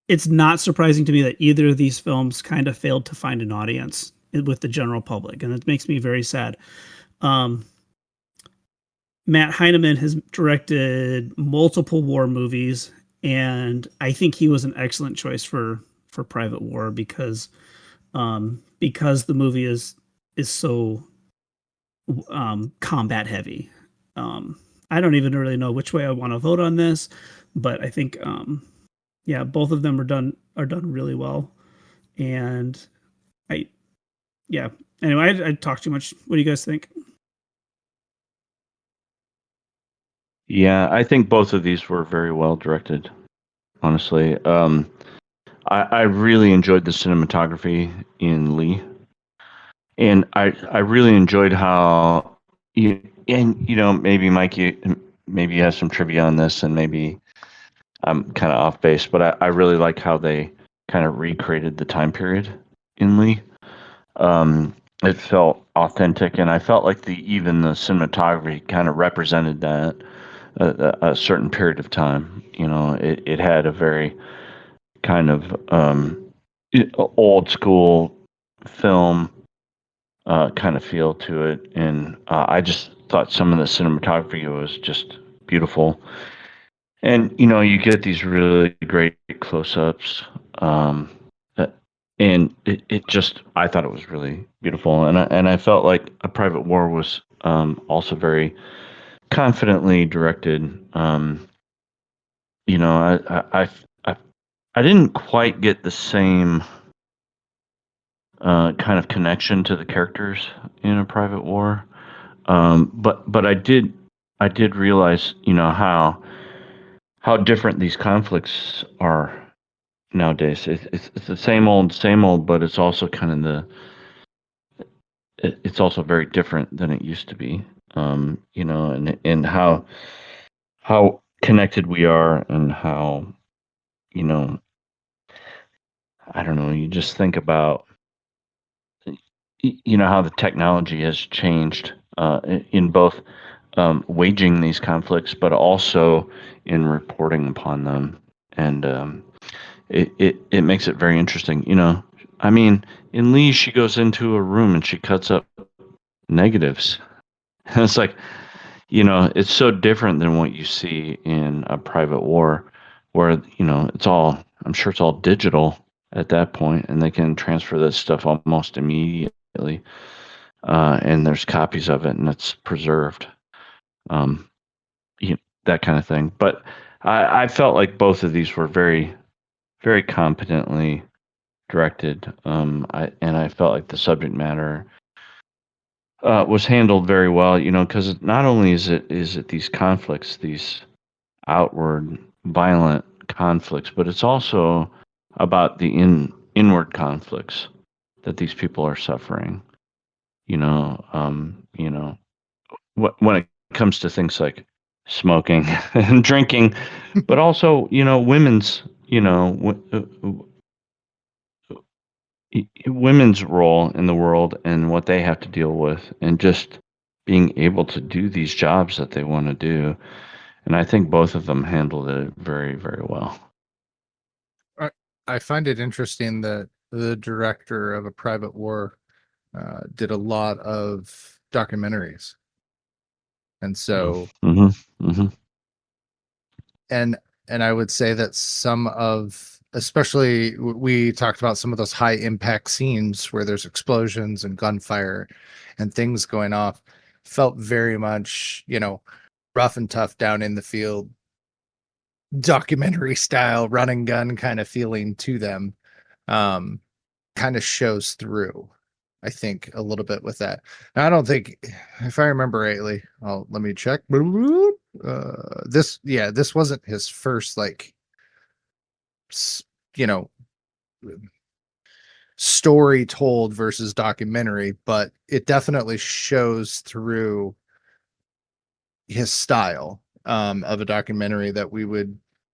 it's not surprising to me that either of these films kind of failed to find an audience with the general public, and it makes me very sad. Matt Heineman has directed multiple war movies, and I think he was an excellent choice for Private War, because the movie is so combat heavy. I don't even really know which way I want to vote on this, but I think both of them are done really well. And anyway, I talked too much. What do you guys think? Yeah, I think both of these were very well directed, honestly. I really enjoyed the cinematography in Lee, and I really enjoyed how maybe Mike, maybe you have some trivia on this, and maybe I'm kind of off base, but I really like how they kind of recreated the time period in Lee. It felt authentic, and I felt like even the cinematography kind of represented that a certain period of time. It had a very kind of old school film kind of feel to it, and I just thought some of the cinematography was just beautiful. And you get these really great close-ups, and it just, I thought it was really beautiful, and I felt like A Private War was also very confidently directed. I didn't quite get the same kind of connection to the characters in A Private War, but I did I did realize, how different these conflicts are nowadays. It's the same old, but it's also kind of it's also very different than it used to be. And how connected we are, and how, I don't know, you just think about, how the technology has changed in both waging these conflicts, but also in reporting upon them. And it makes it very interesting. I mean, in Lee, she goes into a room and she cuts up negatives. And it's like, it's so different than what you see in a private war, where, I'm sure it's all digital at that point, and they can transfer this stuff almost immediately. And there's copies of it, and it's preserved. That kind of thing. But I felt like both of these were very, very competently directed. I felt like the subject matter was handled very well. Because not only is it these conflicts, these outward violent conflicts, but it's also about the inward conflicts that these people are suffering. When it comes to things like smoking and drinking, but also, women's, women's role in the world and what they have to deal with, and just being able to do these jobs that they want to do. And I think both of them handled it very, very well. I find it interesting that the director of A Private War did a lot of documentaries. And so, and I would say that some of, especially we talked about some of those high impact scenes where there's explosions and gunfire and things going off, felt very much, rough and tough down in the field, documentary style, run and gun kind of feeling to them. Kind of shows through, I think, a little bit with that. Now, I don't think, if I remember rightly, let me check. This wasn't his first, story told versus documentary, but it definitely shows through his style of a documentary that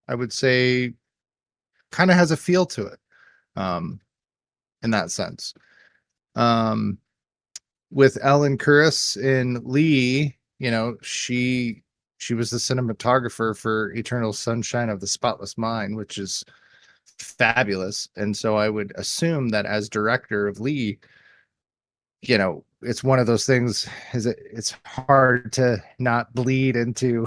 I would say kind of has a feel to it in that sense. With Ellen Kuras in Lee, she was the cinematographer for Eternal Sunshine of the Spotless Mind, which is fabulous. And so I would assume that as director of Lee, it's one of those things, it's hard to not bleed into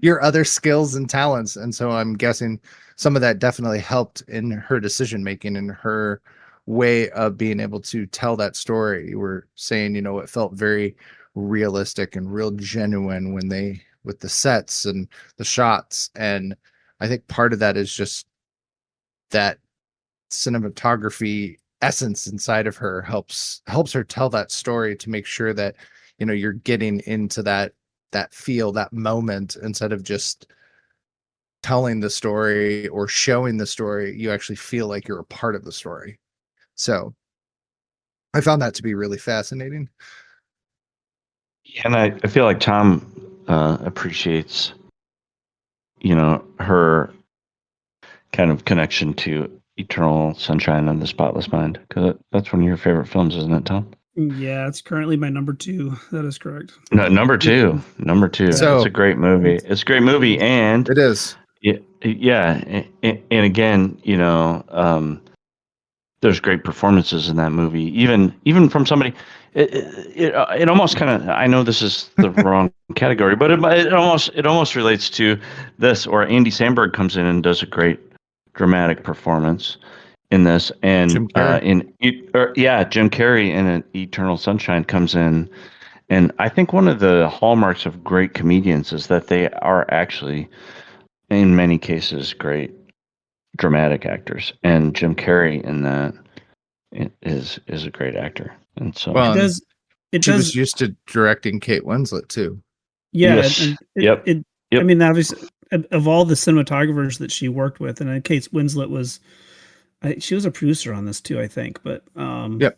your other skills and talents. And so I'm guessing some of that definitely helped in her decision making and her way of being able to tell that story. You were saying, it felt very realistic and real genuine with the sets and the shots. And I think part of that is just that cinematography essence inside of her helps her tell that story, to make sure that, you're getting into that feel, that moment, instead of just telling the story or showing the story. You actually feel like you're a part of the story. So I found that to be really fascinating. And I feel like Tom appreciates, her kind of connection to Eternal Sunshine of the Spotless Mind, because that's one of your favorite films, isn't it, Tom? Yeah, it's currently my number 2. That is correct. No, number two. So, it's a great movie. It's a great movie, and it is. Yeah, and again, there's great performances in that movie, even from somebody. It almost kind of, I know this is the wrong category, but it almost relates to this. Or Andy Samberg comes in and does a great dramatic performance in this, and Jim Carrey in Eternal Sunshine comes in, and I think one of the hallmarks of great comedians is that they are actually, in many cases, great dramatic actors, and Jim Carrey in that is a great actor. And so he was used to directing Kate Winslet too. Yeah, Yes. and Yep. it Yep. I mean, obviously, of all the cinematographers that she worked with, and Kate Winslet was, she was a producer on this too, I think, but Yep.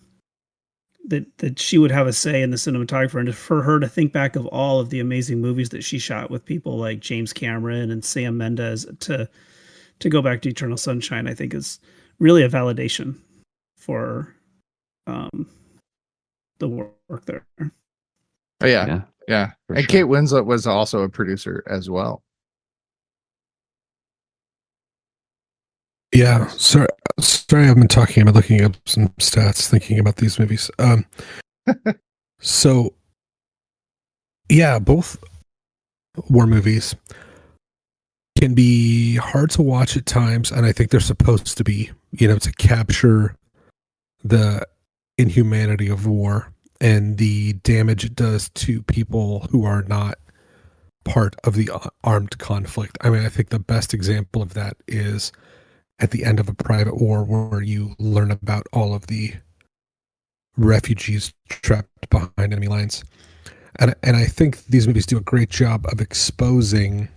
that she would have a say in the cinematographer, and for her to think back of all of the amazing movies that she shot with people like James Cameron and Sam Mendes to go back to Eternal Sunshine, I think is really a validation for um, the work there. Oh, yeah. Yeah. For And sure. Kate Winslet was also a producer as well. Yeah, sorry, I've been talking. I've been looking up some stats, thinking about these movies. So, yeah, both war movies can be hard to watch at times, and I think they're supposed to be, to capture the inhumanity of war and the damage it does to people who are not part of the armed conflict. I mean, I think the best example of that is at the end of A Private War, where you learn about all of the refugees trapped behind enemy lines. And I think these movies do a great job of exposing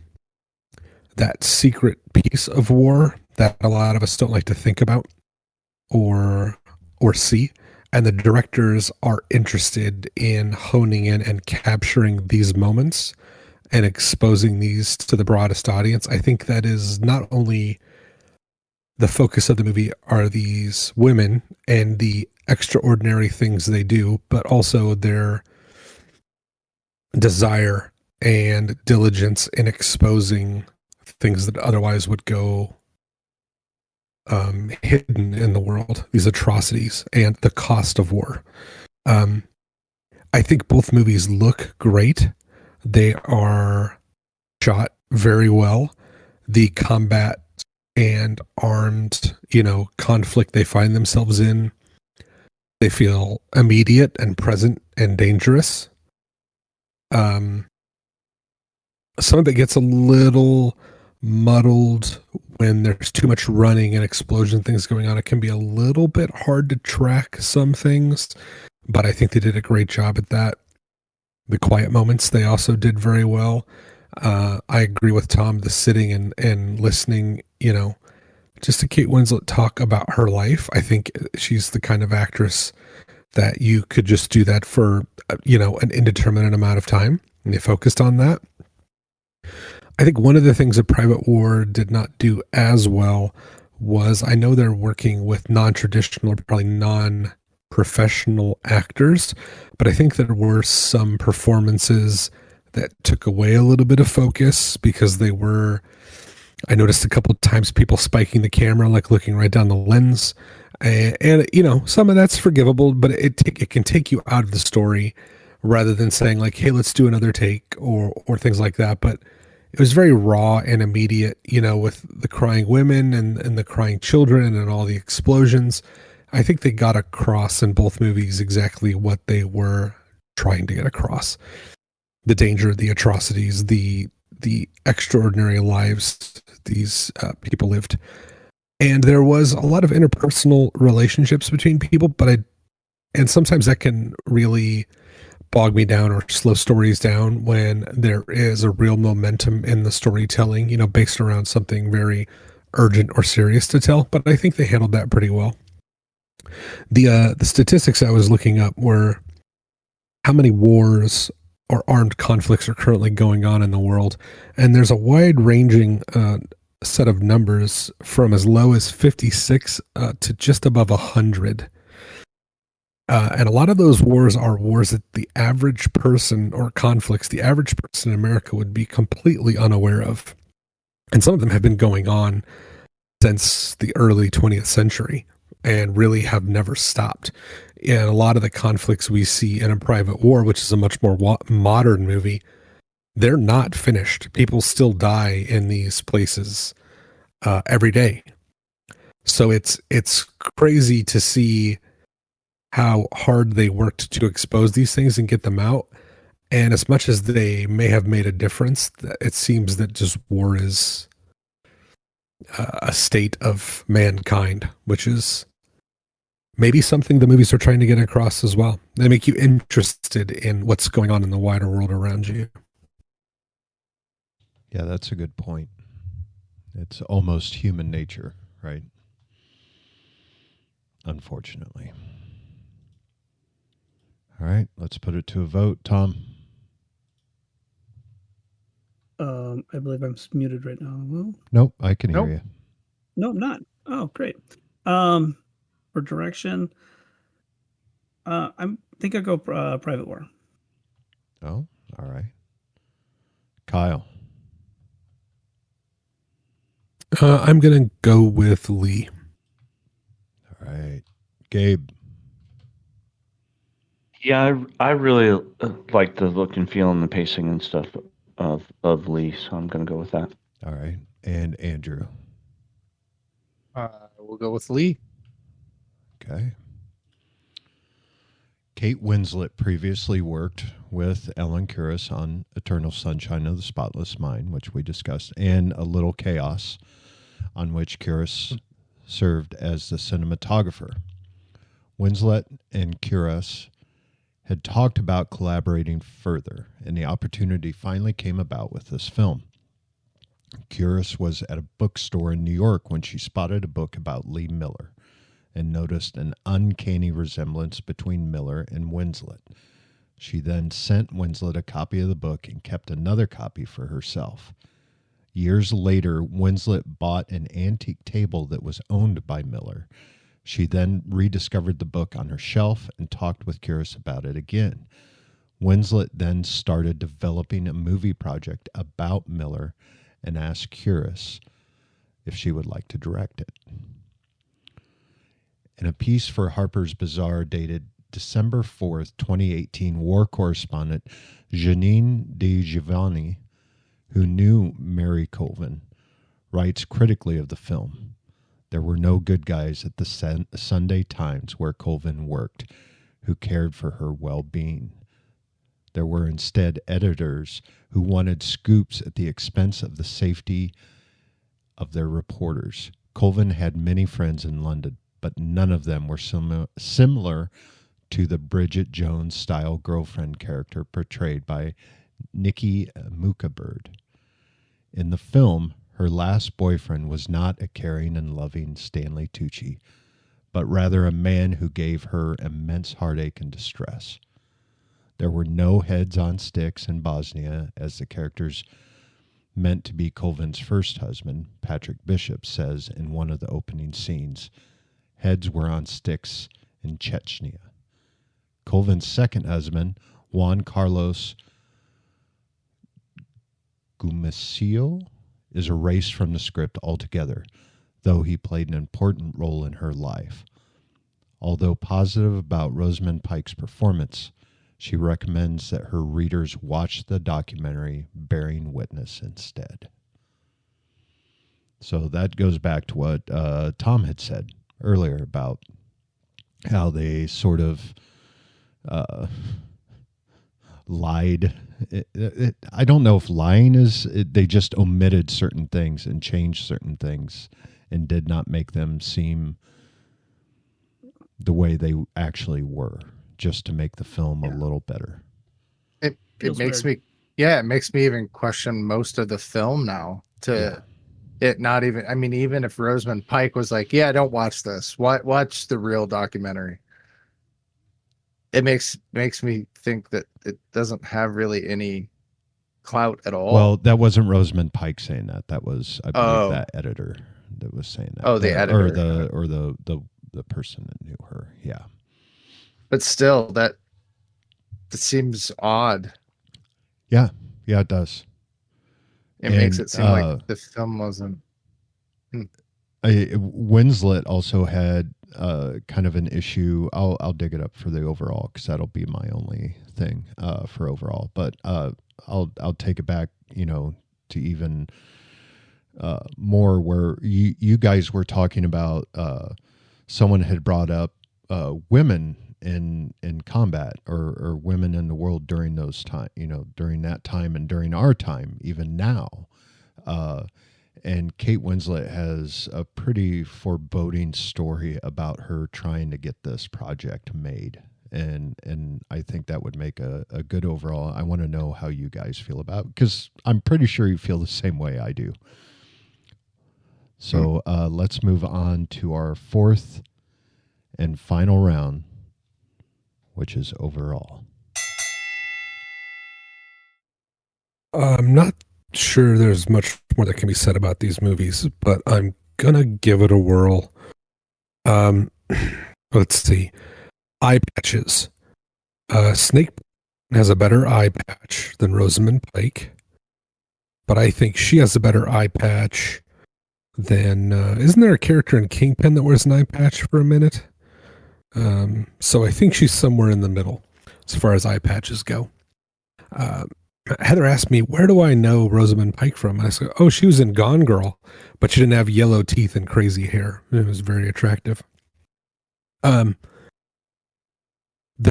that secret piece of war that a lot of us don't like to think about or see. And the directors are interested in honing in and capturing these moments and exposing these to the broadest audience. I think that is not only the focus of the movie are these women and the extraordinary things they do, but also their desire and diligence in exposing things that otherwise would go hidden in the world, these atrocities and the cost of war. I think both movies look great. They are shot very well. The combat and armed, conflict they find themselves in, they feel immediate and present and dangerous. Some of it gets a little muddled when there's too much running and explosion things going on. It can be a little bit hard to track some things, but I think they did a great job at that. The quiet moments they also did very well. I agree with Tom, the sitting and listening, just to Kate Winslet talk about her life. I think she's the kind of actress that you could just do that for, an indeterminate amount of time. And they focused on that. I think one of the things that Private War did not do as well was, I know they're working with non-traditional or probably non-professional actors, but I think there were some performances that took away a little bit of focus because I noticed a couple of times people spiking the camera, like looking right down the lens. And some of that's forgivable, but it can take you out of the story rather than saying like, hey, let's do another take or things like that. But it was very raw and immediate, with the crying women and the crying children and all the explosions. I think they got across in both movies exactly what they were trying to get across. The danger, the atrocities, the extraordinary lives these people lived. And there was a lot of interpersonal relationships between people, and sometimes that can really bog me down or slow stories down when there is a real momentum in the storytelling, based around something very urgent or serious to tell. But I think they handled that pretty well. The statistics I was looking up were how many wars or armed conflicts are currently going on in the world. And there's a wide-ranging set of numbers from as low as 56 to just above 100. And a lot of those wars are wars that the average person, or conflicts the average person in America would be completely unaware of. And some of them have been going on since the early 20th century and really have never stopped. And a lot of the conflicts we see in A Private War, which is a much more modern movie, they're not finished. People still die in these places every day. So it's crazy to see how hard they worked to expose these things and get them out. And as much as they may have made a difference, it seems that just war is a state of mankind, which is maybe something the movies are trying to get across as well. They make you interested in what's going on in the wider world around you. Yeah, that's a good point. It's almost human nature, right? Unfortunately. All right, let's put it to a vote. Tom? I believe I'm muted right now. Well, Nope, I can hear Nope. you. no, I'm not. Oh, great. For direction, I think I'll go Private War. Oh, all right. Kyle? I'm going to go with Lee. All right. Gabe? Yeah, I really like the look and feel and the pacing and stuff of Lee, so I'm going to go with that. All right. And Andrew? We'll go with Lee. Okay. Kate Winslet previously worked with Ellen Kuras on Eternal Sunshine of the Spotless Mind, which we discussed, and A Little Chaos, on which Kuras served as the cinematographer. Winslet and Kuras had talked about collaborating further, and the opportunity finally came about with this film. Kuras was at a bookstore in New York when she spotted a book about Lee Miller and noticed an uncanny resemblance between Miller and Winslet. She then sent Winslet a copy of the book and kept another copy for herself. Years later, Winslet bought an antique table that was owned by Miller. She then rediscovered the book on her shelf and talked with Kuras about it again. Winslet then started developing a movie project about Miller and asked Kuras if she would like to direct it. In a piece for Harper's Bazaar dated December 4th, 2018, war correspondent Janine De Giovanni, who knew Mary Colvin, writes critically of the film. There were no good guys at the Sunday Times where Colvin worked who cared for her well-being. There were instead editors who wanted scoops at the expense of the safety of their reporters. Colvin had many friends in London, but none of them were similar to the Bridget Jones-style girlfriend character portrayed by Nikki Mucabird. In the film, her last boyfriend was not a caring and loving Stanley Tucci, but rather a man who gave her immense heartache and distress. There were no heads on sticks in Bosnia, as the characters meant to be Colvin's first husband, Patrick Bishop, says in one of the opening scenes. Heads were on sticks in Chechnya. Colvin's second husband, Juan Carlos Gumecio, is erased from the script altogether, though he played an important role in her life. Although positive about Rosamund Pike's performance, she recommends that her readers watch the documentary Bearing Witness instead. So that goes back to what Tom had said earlier about how they sort of lied. I don't know if lying is, they just omitted certain things and changed certain things and did not make them seem the way they actually were, just to make the film a little better. It Feels makes weird. it makes me even question most of the film now. It not even, I mean, even if Rosamund Pike was like, yeah, don't watch this, watch the real documentary, it makes me think that it doesn't have really any clout at all. Well, that wasn't Rosamund Pike saying that. That was, I believe, that editor that was saying that. Oh, the editor. Or the person that knew her. Yeah. But still, that seems odd. Yeah. Yeah, it does. It makes it seem like the film wasn't. Winslet also had kind of an issue. I'll dig it up for the overall because that'll be my only thing for overall. But I'll take it back, to even more where you guys were talking about. Someone had brought up women in combat or women in the world during those time, during that time and during our time, even now. And Kate Winslet has a pretty foreboding story about her trying to get this project made and I think that would make a good overall. I want to know how you guys feel about, because I'm pretty sure you feel the same way I do. So let's move on to our fourth and final round, which is overall. I'm not sure there's much more that can be said about these movies, but I'm gonna give it a whirl. Let's see. Eye patches. Snake has a better eye patch than Rosamund Pike, but I think she has a better eye patch than. Isn't there a character in Kingpin that wears an eye patch for a minute? So I think she's somewhere in the middle as far as eye patches go. Heather asked me, where do I know Rosamund Pike from? I said, oh, she was in Gone Girl, but she didn't have yellow teeth and crazy hair. It was very attractive. The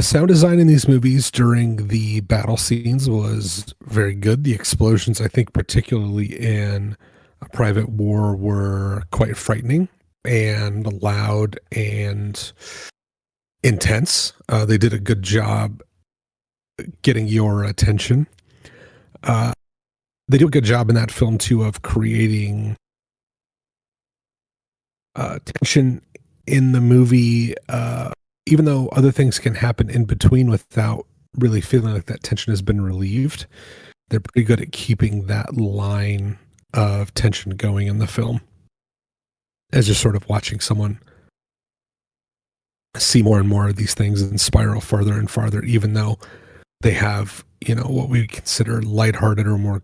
sound design in these movies during the battle scenes was very good. The explosions, I think, particularly in A Private War, were quite frightening and loud and intense. They did a good job getting your attention. They do a good job in that film, too, of creating tension in the movie, even though other things can happen in between without really feeling like that tension has been relieved. They're pretty good at keeping that line of tension going in the film, as you're sort of watching someone see more and more of these things and spiral further and farther, even though they have, what we consider lighthearted or more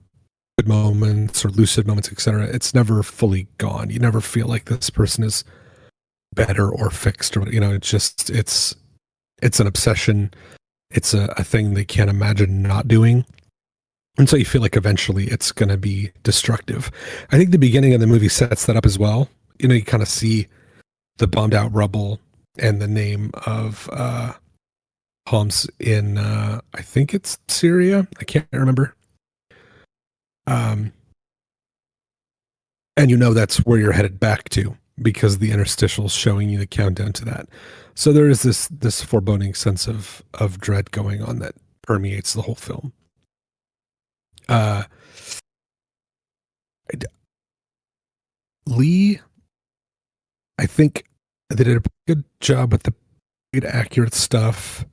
good moments or lucid moments, etc. It's never fully gone. You never feel like this person is better or fixed, or it's just it's an obsession. It's a thing they can't imagine not doing, and so you feel like eventually it's going to be destructive. I think the beginning of the movie sets that up as well. You kind of see the bombed out rubble and the name of Homs in I think it's Syria. I can't remember. And that's where you're headed back to, because the interstitial is showing you the countdown to that. So there is this foreboding sense of dread going on that permeates the whole film. Lee, I think they did a good job with the accurate stuff,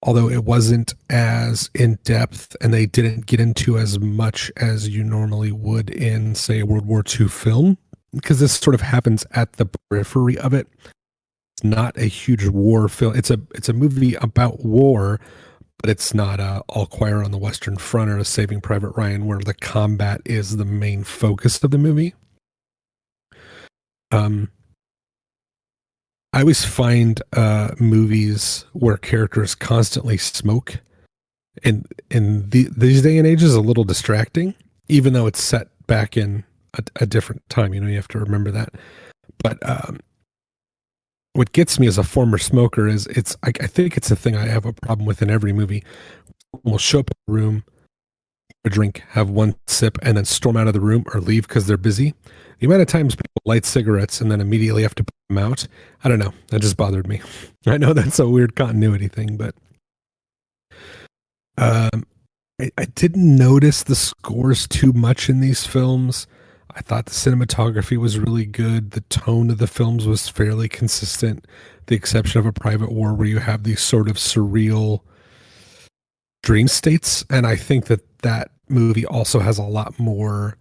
although it wasn't as in depth, and they didn't get into as much as you normally would in, say, a World War II film, because this sort of happens at the periphery of it. It's not a huge war film. It's a movie about war, but it's not All Quiet on the Western Front or a Saving Private Ryan, where the combat is the main focus of the movie. I always find movies where characters constantly smoke in these day and ages a little distracting, even though it's set back in a different time. You have to remember that. But what gets me as a former smoker is I think it's a thing I have a problem with in every movie. We'll show up in a room, a drink, have one sip, and then storm out of the room or leave because they're busy. The amount of times people light cigarettes and then immediately have to put them out, I don't know. That just bothered me. I know that's a weird continuity thing, but I didn't notice the scores too much in these films. I thought the cinematography was really good. The tone of the films was fairly consistent, the exception of A Private War, where you have these sort of surreal dream states. And I think that movie also has a lot more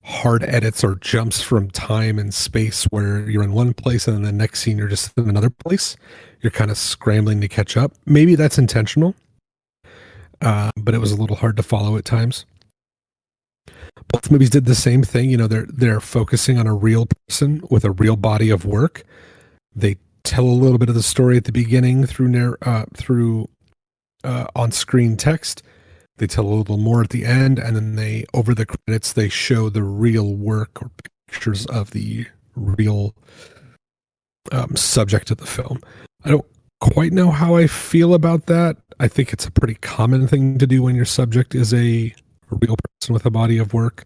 hard edits or jumps from time and space, where you're in one place and then the next scene you're just in another place. You're kind of scrambling to catch up. Maybe that's intentional, but it was a little hard to follow at times. Both movies did the same thing. They're focusing on a real person with a real body of work. They tell a little bit of the story at the beginning through on-screen text. They tell a little more at the end, and then over the credits, they show the real work or pictures of the real subject of the film. I don't quite know how I feel about that. I think it's a pretty common thing to do when your subject is a real person with a body of work,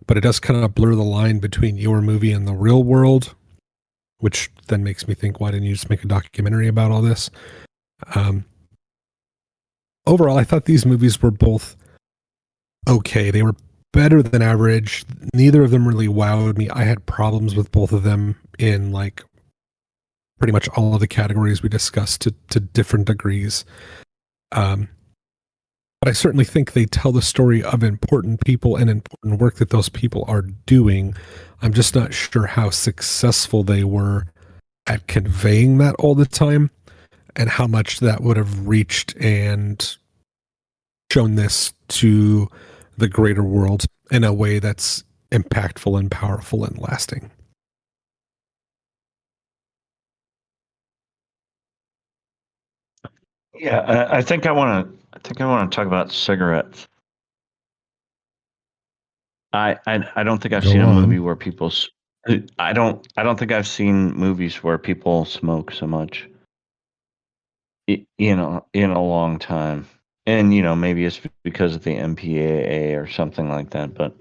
but it does kind of blur the line between your movie and the real world, which then makes me think, why didn't you just make a documentary about all this? Overall, I thought these movies were both okay. They were better than average. Neither of them really wowed me. I had problems with both of them in like pretty much all of the categories we discussed to different degrees. But I certainly think they tell the story of important people and important work that those people are doing. I'm just not sure how successful they were at conveying that all the time, and how much that would have reached and shown this to the greater world in a way that's impactful and powerful and lasting. Yeah, I think I want to talk about cigarettes. I don't think I've Go seen a on. movie where people. I don't think I've seen movies where people smoke so much. In a long time, and maybe it's because of the MPAA or something like that. But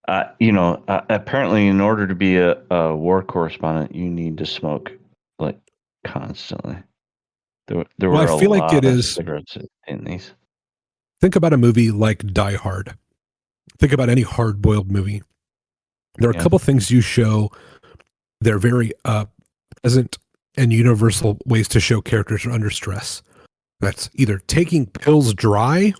apparently, in order to be a war correspondent, you need to smoke like constantly. There Well, were I a feel like it lot of is. cigarettes in these. Think about a movie like Die Hard. Think about any hard-boiled movie. There are a Yeah. couple things you show. They're very present and universal ways to show characters are under stress. That's either taking pills dry,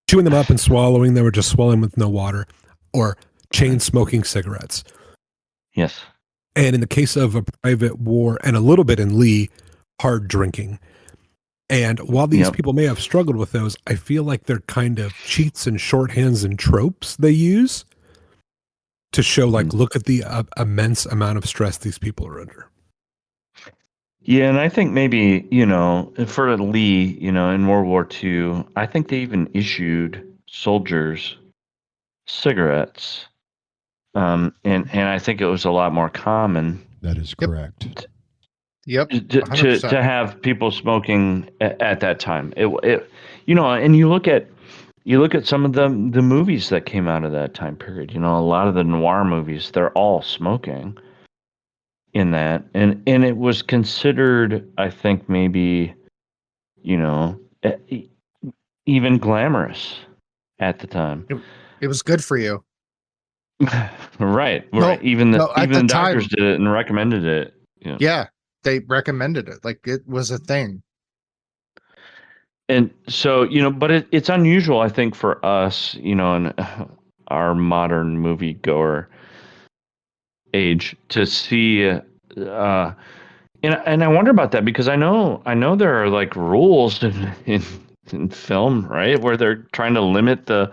chewing them up and swallowing them, or just swallowing with no water, or chain smoking cigarettes. Yes. And in the case of A Private War, and a little bit in Lee, hard drinking. And while these Yep. people may have struggled with those, I feel like they're kind of cheats and shorthands and tropes they use to show, like, look at the immense amount of stress these people are under. Yeah, and I think maybe, for Lee, in World War II, I think they even issued soldiers cigarettes. And I think it was a lot more common That is correct. Yep. to 100%. have people smoking at that time. And you look at some of the movies that came out of that time period. A lot of the noir movies, they're all smoking in that, and it was considered, I think, maybe, even glamorous at the time. It was good for you. Right. No, even no, at the the doctors time- did it and recommended it. Yeah, they recommended it. Like, it was a thing. And so, but it's unusual, I think, for us, in our modern moviegoer age to see, and I wonder about that, because I know there are like rules in film, right, where they're trying to limit the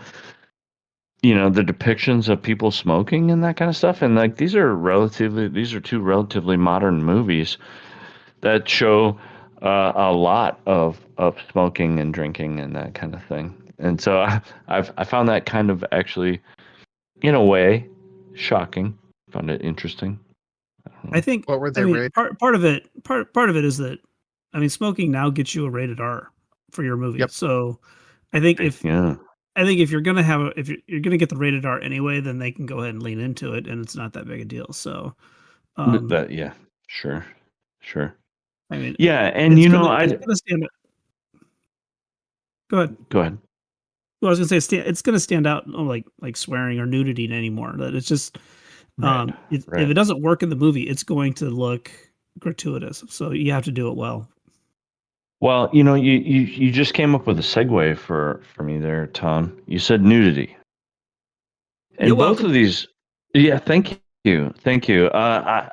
depictions of people smoking and that kind of stuff. And like these are two relatively modern movies that show a lot of smoking and drinking and that kind of thing. And so I found that kind of actually, in a way, shocking. Found it interesting. I think What were they rated? part of it is that smoking now gets you a rated R for your movie. Yep. So I think if Yeah. you're gonna if you're gonna get the rated R anyway, then they can go ahead and lean into it, and it's not that big a deal. So Yeah, sure. Yeah, and it's gonna stand out. Go ahead. Go ahead. Well, I was gonna say it's gonna stand out, like swearing or nudity anymore. That it's just Right. if it doesn't work in the movie, it's going to look gratuitous. So you have to do it well. Well, you just came up with a segue for me there, Tom. You said nudity, and You're both welcome. of these. Yeah, thank you. I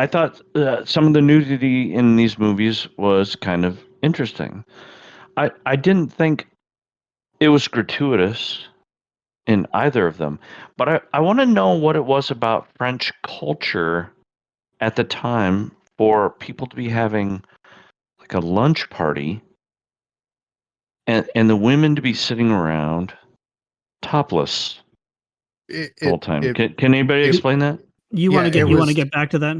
thought some of the nudity in these movies was kind of interesting. I didn't think it was gratuitous in either of them, but I want to know what it was about French culture at the time for people to be having like a lunch party and the women to be sitting around topless the whole time. Can anybody explain that? You want to get back to that?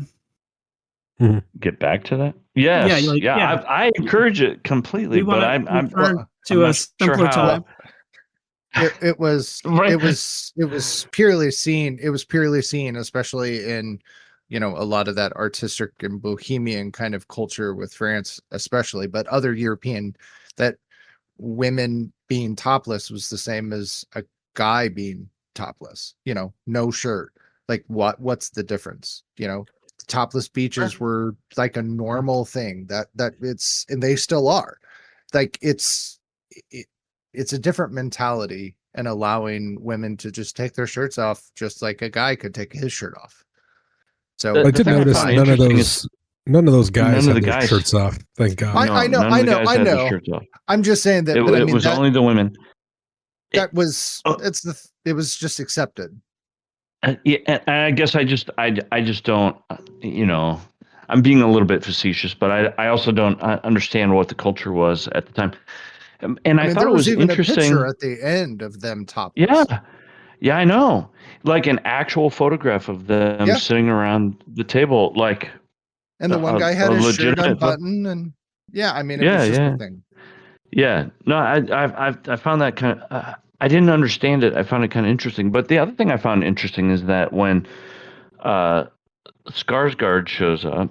Get back to that? Yes. Yeah. I encourage it completely, but I'm to not a simpler sure how. time. It was Right. it was purely seen, especially in you know, a lot of that artistic and bohemian kind of culture with France, especially, but other European, that women being topless was the same as a guy being topless, you know, no shirt. Like what's the difference? You know, topless beaches were like a normal thing that it's, and they still are. Like it's a different mentality, and allowing women to just take their shirts off just like a guy could take his shirt off. So I did notice none of those guys had their shirts off. Thank God. I know. I'm just saying that. But I mean, it was only the women. That was it was just accepted. Yeah, and I guess I just don't, you know, I'm being a little bit facetious, but I also don't understand what the culture was at the time. And I mean, thought it was even interesting. A picture at the end of them topless. Yeah, I know. Like an actual photograph of them sitting around the table, like. And the one guy had his shirt unbuttoned, and I mean, it was just a thing. Yeah, no, I found that kind of. I didn't understand it. I found it kind of interesting. But the other thing I found interesting is that when Skarsgård shows up,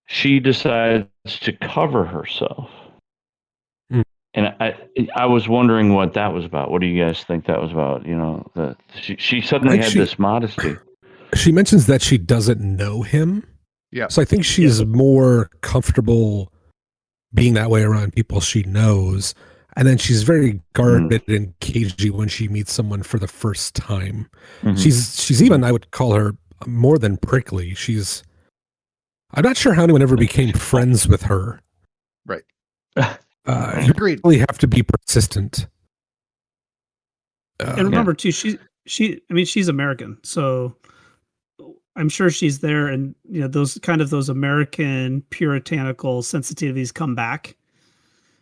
she decides to cover herself. And I was wondering what that was about. What do you guys think that was about? You know, she suddenly had this modesty. She mentions that she doesn't know him. Yeah. So I think she's more comfortable being that way around people she knows. And then she's very guarded and cagey when she meets someone for the first time. She's even, I would call her more than prickly. I'm not sure how anyone ever became friends with her. Right. You really have to be persistent. And remember too, she's American, so I'm sure she's there, and you know, those American puritanical sensitivities come back.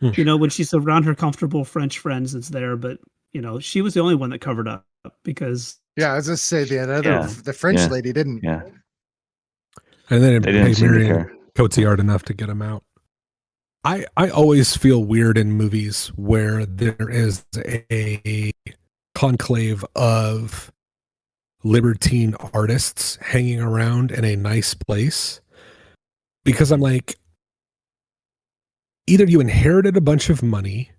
You know, when she's around her comfortable French friends, it's there, but you know, she was the only one that covered up because as I say, the French lady didn't. Yeah. And then they didn't seem to care. Cotillard enough to get him out. I always feel weird in movies where there is a conclave of libertine artists hanging around in a nice place, because I'm like, either you inherited a bunch of money,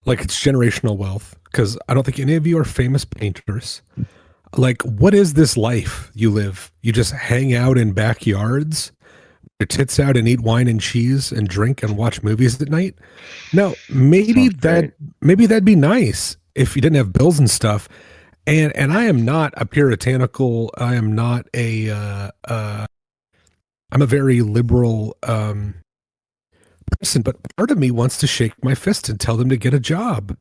like it's generational wealth, because I don't think any of you are famous painters. Like, what is this life you live? You just hang out in backyards, your tits out, and eat wine and cheese and drink and watch movies at night? Now, maybe that'd be nice if you didn't have bills and stuff. And I am not a puritanical. I am not a. I'm a very liberal person, but part of me wants to shake my fist and tell them to get a job.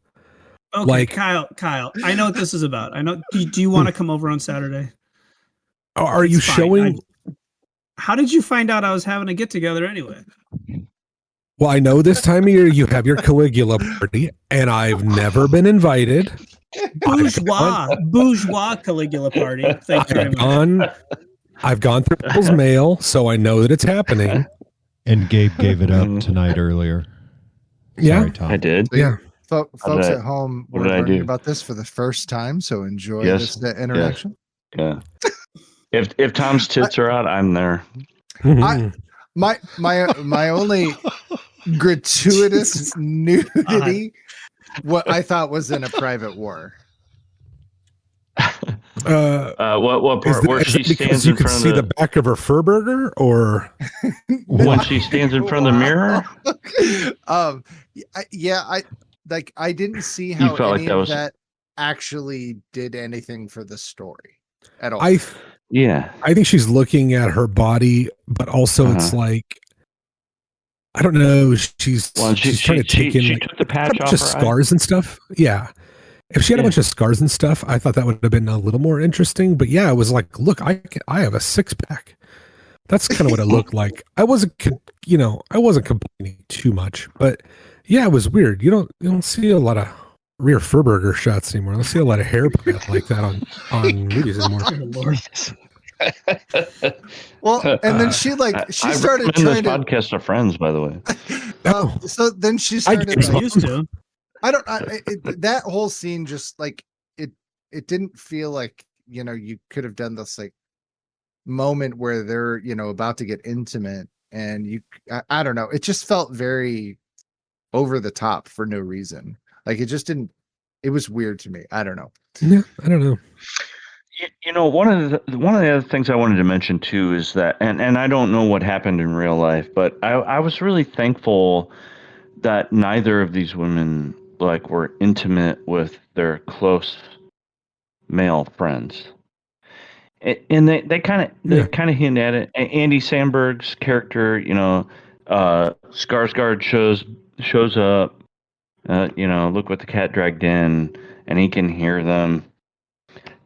Okay, like, Kyle, I know what this is about. I know. Do you want to come over on Saturday? Are you showing? How did you find out I was having a get together anyway? Well, I know this time of year you have your Caligula party, and I've never been invited. Bourgeois Caligula party. Thank you very much. I've gone through people's mail, so I know that it's happening. And Gabe gave it up tonight earlier. Sorry, Tom. I did. Yeah. Folks at home, we're learning about this for the first time, so enjoy this interaction. Yeah. If Tom's tits are out, I'm there. My only gratuitous nudity, what I thought was in a private war. What part? Where she stands in front of the back of her fur burger, or when she stands in front of the mirror? I didn't see how any of that actually did anything for the story at all. I think she's looking at her body, but also it's like, I don't know. She's trying to take in. She took the patch off her scars and stuff. Yeah. If she had a bunch of scars and stuff, I thought that would have been a little more interesting. But yeah, it was like, look, I have a 6-pack. That's kind of what it looked like. I wasn't complaining too much, but yeah, it was weird. You don't see a lot of rear fur burger shots anymore. I don't see a lot of hair like that on movies anymore. Well, and then she started trying to podcast to friends, by the way. So then she started used to. That whole scene just like it didn't feel like, you could have done this like moment where they're, about to get intimate, and I don't know, it just felt very over the top for no reason. Like, it was weird to me. I don't know. Yeah, I don't know. One of the other things I wanted to mention too is that, and I don't know what happened in real life, but I was really thankful that neither of these women were intimate with their close male friends, and they kind of hint at it. Andy Samberg's character, Skarsgård shows up, look what the cat dragged in, and he can hear them,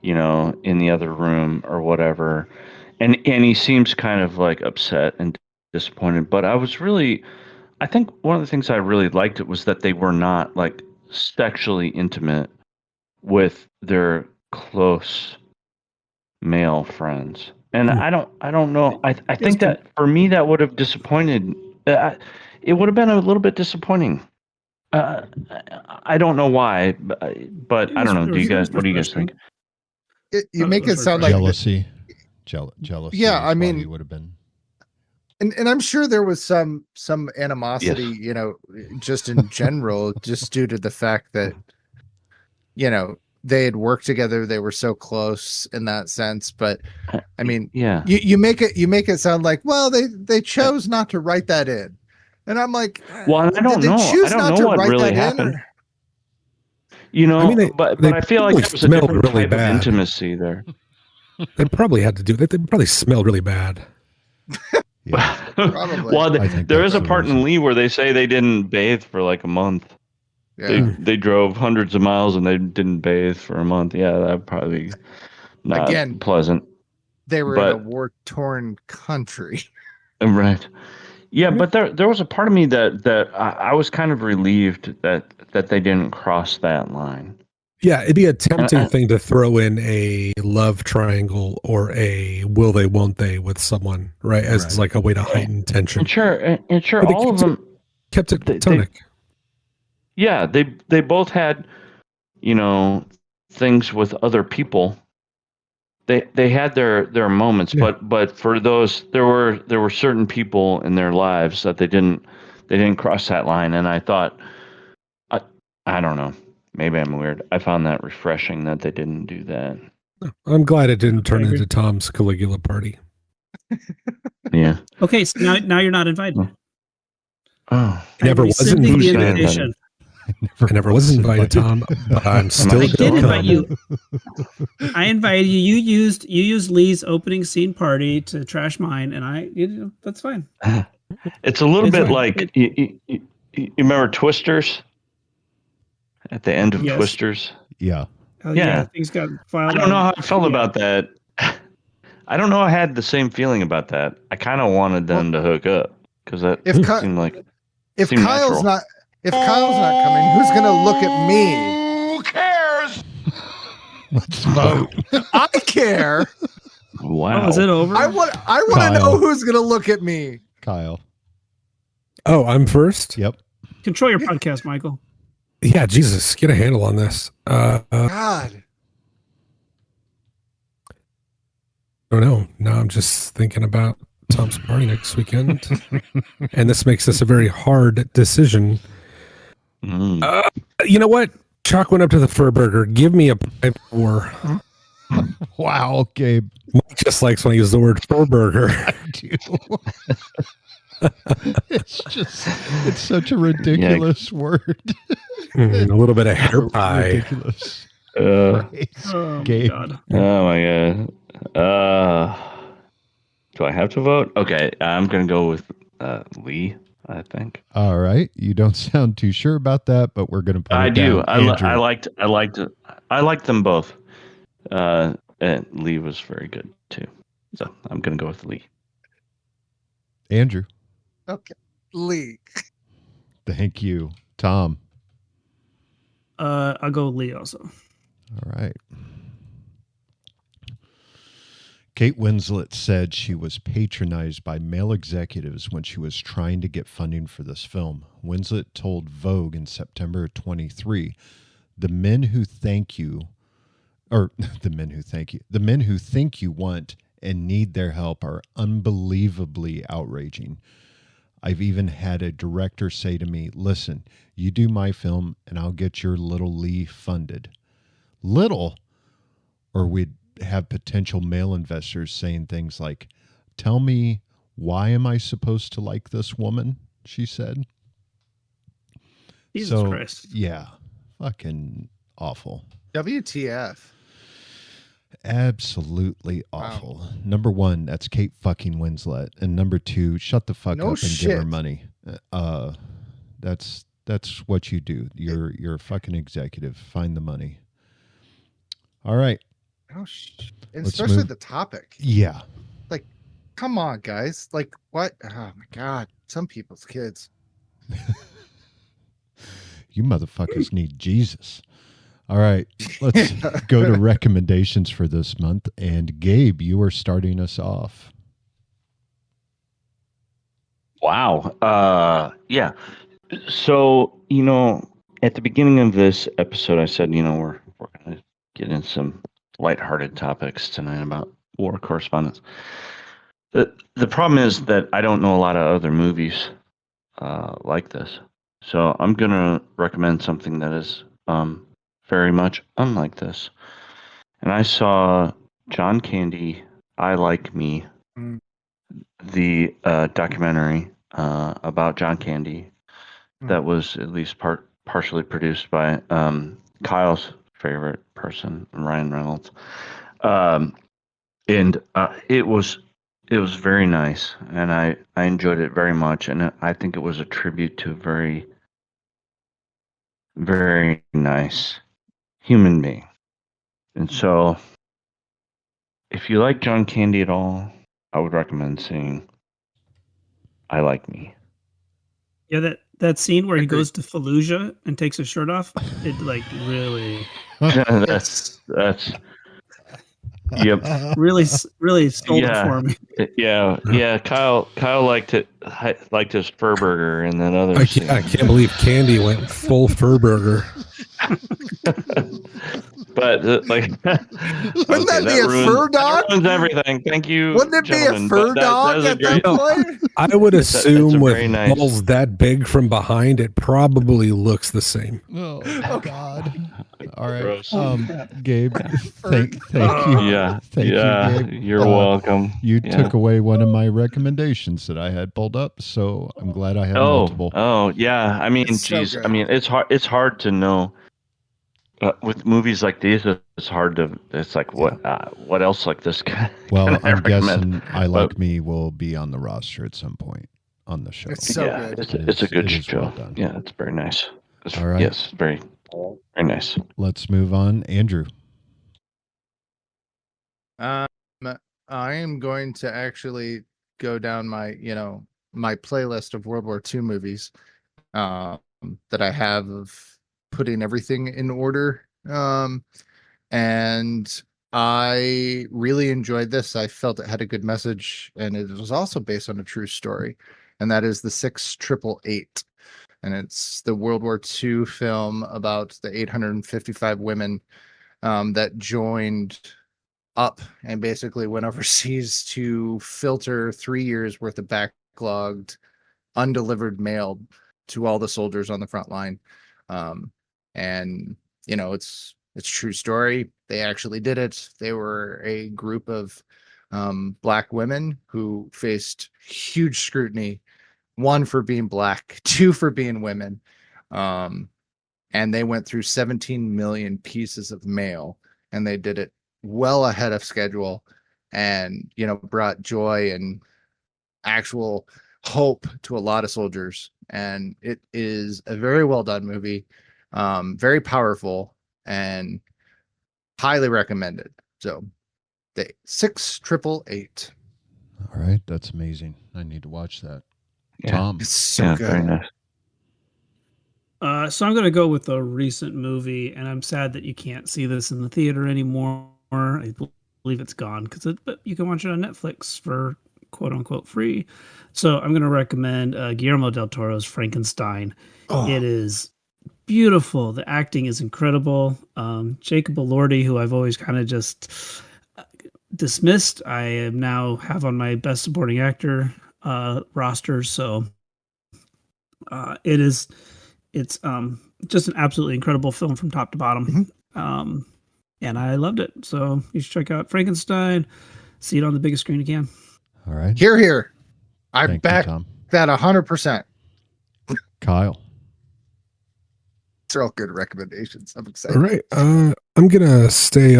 in the other room or whatever. And he seems kind of upset and disappointed. But I think one of the things I really liked was that they were not sexually intimate with their close male friends. And I don't know. I think that for me, that would have disappointed. It would have been a little bit disappointing. I don't know why, but I don't know. What do you guys think? You make it sound like jealousy. Yeah, I mean, would have been, and I'm sure there was some animosity, yes. Just in general, just due to the fact that, they had worked together, they were so close in that sense. But I mean, yeah, you make it sound like, well, they chose not to write that in, and I'm like, well, I don't know. I don't know what really happened. But I feel like there was a different really type bad. of intimacy there. They probably had to do that. They probably smelled really bad. Yeah. Probably. Well, there is a part in Lee where they say they didn't bathe for a month. Yeah. They drove hundreds of miles and they didn't bathe for a month. Yeah, that probably not pleasant. They were in a war-torn country. Right. Yeah, but there was a part of me that I was kind of relieved that they didn't cross that line. Yeah, it'd be a tempting thing to throw in a love triangle or a will they, won't they with someone, right? As a way to heighten tension. And sure, all of them kept it platonic. Yeah, they both had, things with other people. They had their moments, yeah. but for those there were certain people in their lives that they didn't cross that line, and I thought, I don't know. Maybe I'm weird. I found that refreshing that they didn't do that. I'm glad it didn't turn into Tom's Caligula party. Yeah. Okay, so now you're not invited. Oh, I never was invited. I never was invited, Tom, but I'm still. I did invite you. I invited you. You used Lee's opening scene party to trash mine, and that's fine. It's a little bit like you remember Twisters. At the end of Twisters. Yeah. Oh, yeah. Things got filed. I don't know how I felt about that. I don't know. I had the same feeling about that. I kind of wanted them to hook up because that seemed like if Kyle's not coming, who's gonna look at me? Who cares? Let's vote. I care. Wow. Oh, is it over? I want to know who's gonna look at me. Kyle. Oh, I'm first. Yep. Control your podcast, Michael. Yeah, Jesus, get a handle on this. God. I don't know. Now I'm just thinking about Tom's party next weekend. And this makes this a very hard decision. You know what? Chuck went up to the Fur Burger. Give me a 5-4. Wow, Gabe. Mike just likes when I use the word Fur Burger. I do. It's such a ridiculous word. A little bit of hair pie. Ridiculous. Oh, Gabe. God. Oh my God. Do I have to vote? Okay, I'm gonna go with Lee. I think. All right, you don't sound too sure about that, but we're gonna put. I it do. down. I liked them both. And Lee was very good too. So I'm gonna go with Lee. Andrew. Okay, Lee. Thank you, Tom. I'll go Lee also. All right. Kate Winslet said she was patronized by male executives when she was trying to get funding for this film. Winslet told Vogue in September 23, the men who think you want and need their help are unbelievably outraging. I've even had a director say to me, listen, you do my film and I'll get your little Lee funded. Little, or we'd have potential male investors saying things like, tell me, why am I supposed to like this woman? She said. Jesus Christ. Yeah, fucking awful. WTF. Absolutely awful. Wow. Number one, that's Kate fucking Winslet, and number two, shut the fuck up and give her money. That's what you do. You're a fucking executive. Find the money. All right. Oh, and especially the topic. Yeah. Like, come on, guys. Like, what? Oh my God. Some people's kids. You motherfuckers need Jesus. All right, let's go to recommendations for this month. And Gabe, you are starting us off. Wow. Yeah. So, at the beginning of this episode, I said, we're going to get in some lighthearted topics tonight about war correspondents. The problem is that I don't know a lot of other movies like this. So I'm going to recommend something that is very much unlike this. And I saw John Candy, I Like Me, the documentary about John Candy that was at least partially produced by Kyle's favorite person, Ryan Reynolds. And it was very nice, and I enjoyed it very much, and I think it was a tribute to a very, very nice human being. And so, if you like John Candy at all, I would recommend seeing I Like Me. Yeah, that scene where he goes to Fallujah and takes his shirt off, it like really that's yep. Really sold it for me. Yeah. Kyle liked his fur burger, and then others. I can't believe Candy went full fur burger. But wouldn't that be a fur dog? That ruins everything. Thank you. Wouldn't it be a fur dog at that point? I would assume with nice balls that big from behind, it probably looks the same. Oh God! All right, Gross. Gabe. Thank you. Yeah, thank you, Gabe. You're welcome. You took away one of my recommendations that I had pulled up, so I'm glad I have multiple. Oh, yeah. I mean, geez. I mean, it's hard to know. With movies like these, it's hard to. It's like what else like this guy? Well, I'm guessing I Like Me will be on the roster at some point on the show. It's so good. It's a good show. Well done. Yeah, it's very nice. All right. Yes, very nice. Let's move on, Andrew. I am going to actually go down my playlist of World War II movies that I have of putting everything in order. And I really enjoyed this. I felt it had a good message, and it was also based on a true story, and that is the 6888. And it's the World War II film about the 855 women that joined up and basically went overseas to filter 3 years worth of backlogged, undelivered mail to all the soldiers on the front line. And it's true story. They actually did it. They were a group of black women who faced huge scrutiny, 1 for being black, 2 for being women. And they went through 17 million pieces of mail, and they did it well ahead of schedule, and brought joy and actual hope to a lot of soldiers. And it is a very well done movie. Very powerful, and highly recommended. So the 6888. All right, that's amazing. I need to watch that. Yeah. Tom. It's so good. Very nice. So I'm going to go with a recent movie, and I'm sad that you can't see this in the theater anymore. I believe it's gone but you can watch it on Netflix for quote unquote free. So I'm going to recommend Guillermo del Toro's Frankenstein. It is beautiful. The acting is incredible. Jacob Elordi, who I've always kind of just dismissed. I am now have on my best supporting actor roster. So it's just an absolutely incredible film from top to bottom. And I loved it. So you should check out Frankenstein. See it on the biggest screen you can. All right. Here. I Thank you, back Tom. that 100%. Kyle. These are all good recommendations. I'm excited. All right. I'm going to stay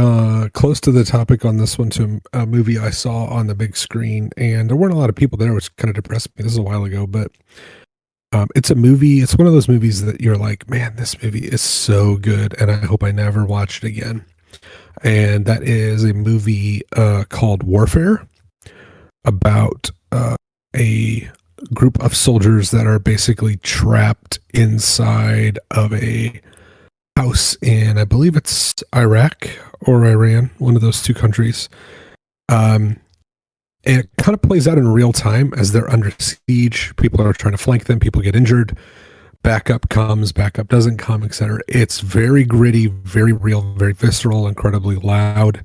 close to the topic on this one, to a movie I saw on the big screen. And there weren't a lot of people there, which kind of depressed me. This is a while ago, but it's a movie. It's one of those movies that you're like, man, this movie is so good, and I hope I never watch it again. And that is a movie called Warfare, about a group of soldiers that are basically trapped inside of a house in, I believe it's Iraq or Iran, one of those two countries. And it kind of plays out in real time as they're under siege. People are trying to flank them. People get injured. Backup comes, backup doesn't come, etc. It's very gritty, very real, very visceral, incredibly loud.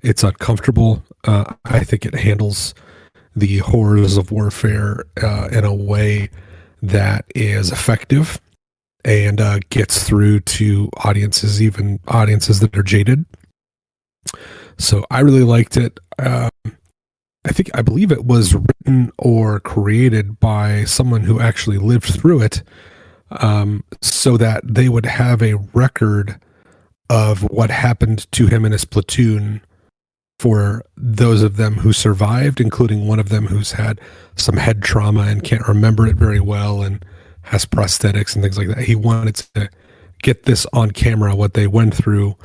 It's uncomfortable. I think it handles the horrors of warfare in a way that is effective and gets through to audiences, even audiences that are jaded. So I really liked it. I believe it was written or created by someone who actually lived through it, so that they would have a record of what happened to him and his platoon for those of them who survived, including one of them who's had some head trauma and can't remember it very well and has prosthetics and things like that. He wanted to get this on camera, what they went through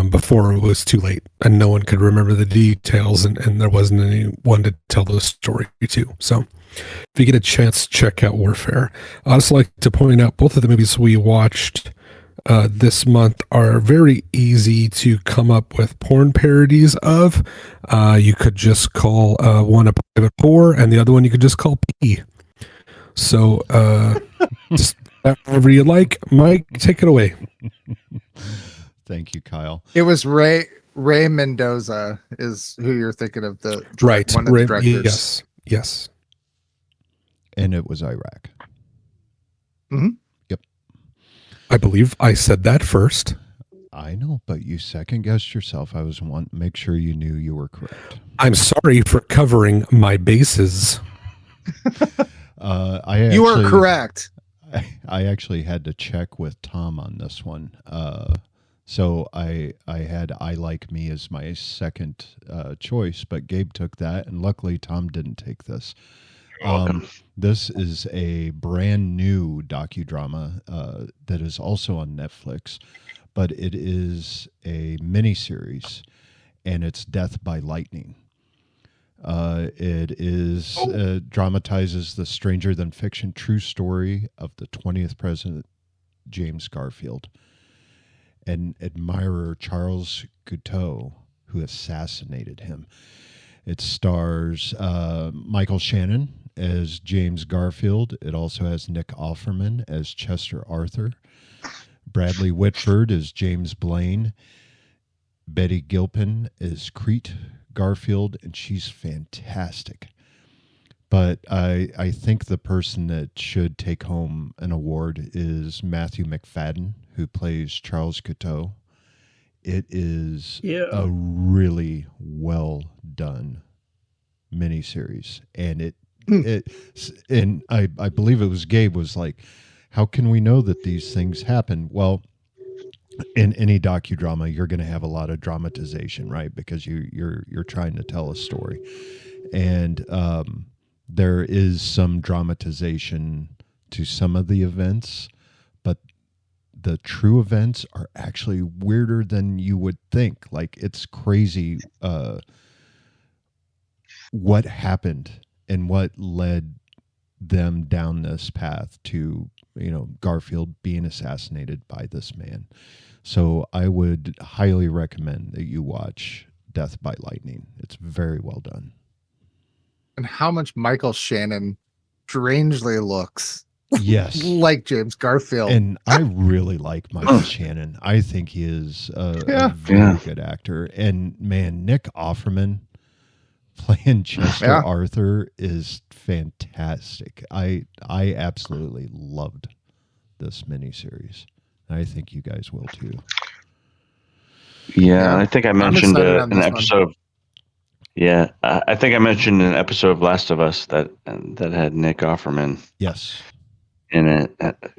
before it was too late and no one could remember the details, and there wasn't anyone to tell the story to. So if you get a chance, check out Warfare. I'd also like to point out both of the movies we watched this month are very easy to come up with porn parodies of. You could just call one a private whore and the other one you could just call P. So just whatever you like. Mike, take it away. Thank you, Kyle. It was Ray Mendoza is who you're thinking of, one of the directors. Yes. And it was Iraq. Mm-hmm. Yep. I believe I said that first. I know, but you second guessed yourself. I was wanting to make sure you knew you were correct. I'm sorry for covering my bases. You are correct. I actually had to check with Tom on this one. So I had I Like Me as my second choice, but Gabe took that, and luckily Tom didn't take this. This is a brand new docudrama that is also on Netflix, but it is a miniseries, and it's Death by Lightning. It is dramatizes the stranger than fiction true story of the 20th president, James Garfield, and admirer Charles Couteau, who assassinated him. It stars Michael Shannon as James Garfield. It also has Nick Offerman as Chester Arthur, Bradley Whitford as James Blaine, Betty Gilpin as Crete Garfield, and she's fantastic. But I think the person that should take home an award is Matthew McFadden, who plays Charles Couteau. It is a really well done miniseries, and and I believe it was Gabe was like, how can we know that these things happen? Well, in any docudrama, you're going to have a lot of dramatization, right? Because you're trying to tell a story, and there is some dramatization to some of the events, but the true events are actually weirder than you would think. Like, it's crazy what happened and what led them down this path to, Garfield being assassinated by this man. So I would highly recommend that you watch Death by Lightning. It's very well done. And how much Michael Shannon strangely looks Yes. like James Garfield. And I really like Michael Shannon. I think he is a very good actor. And man, Nick Offerman playing Chester Arthur is fantastic. I absolutely loved this miniseries. I think you guys will too. Yeah, I think I mentioned an episode. Yeah, I think I mentioned an episode of Last of Us that had Nick Offerman. Yes. In it,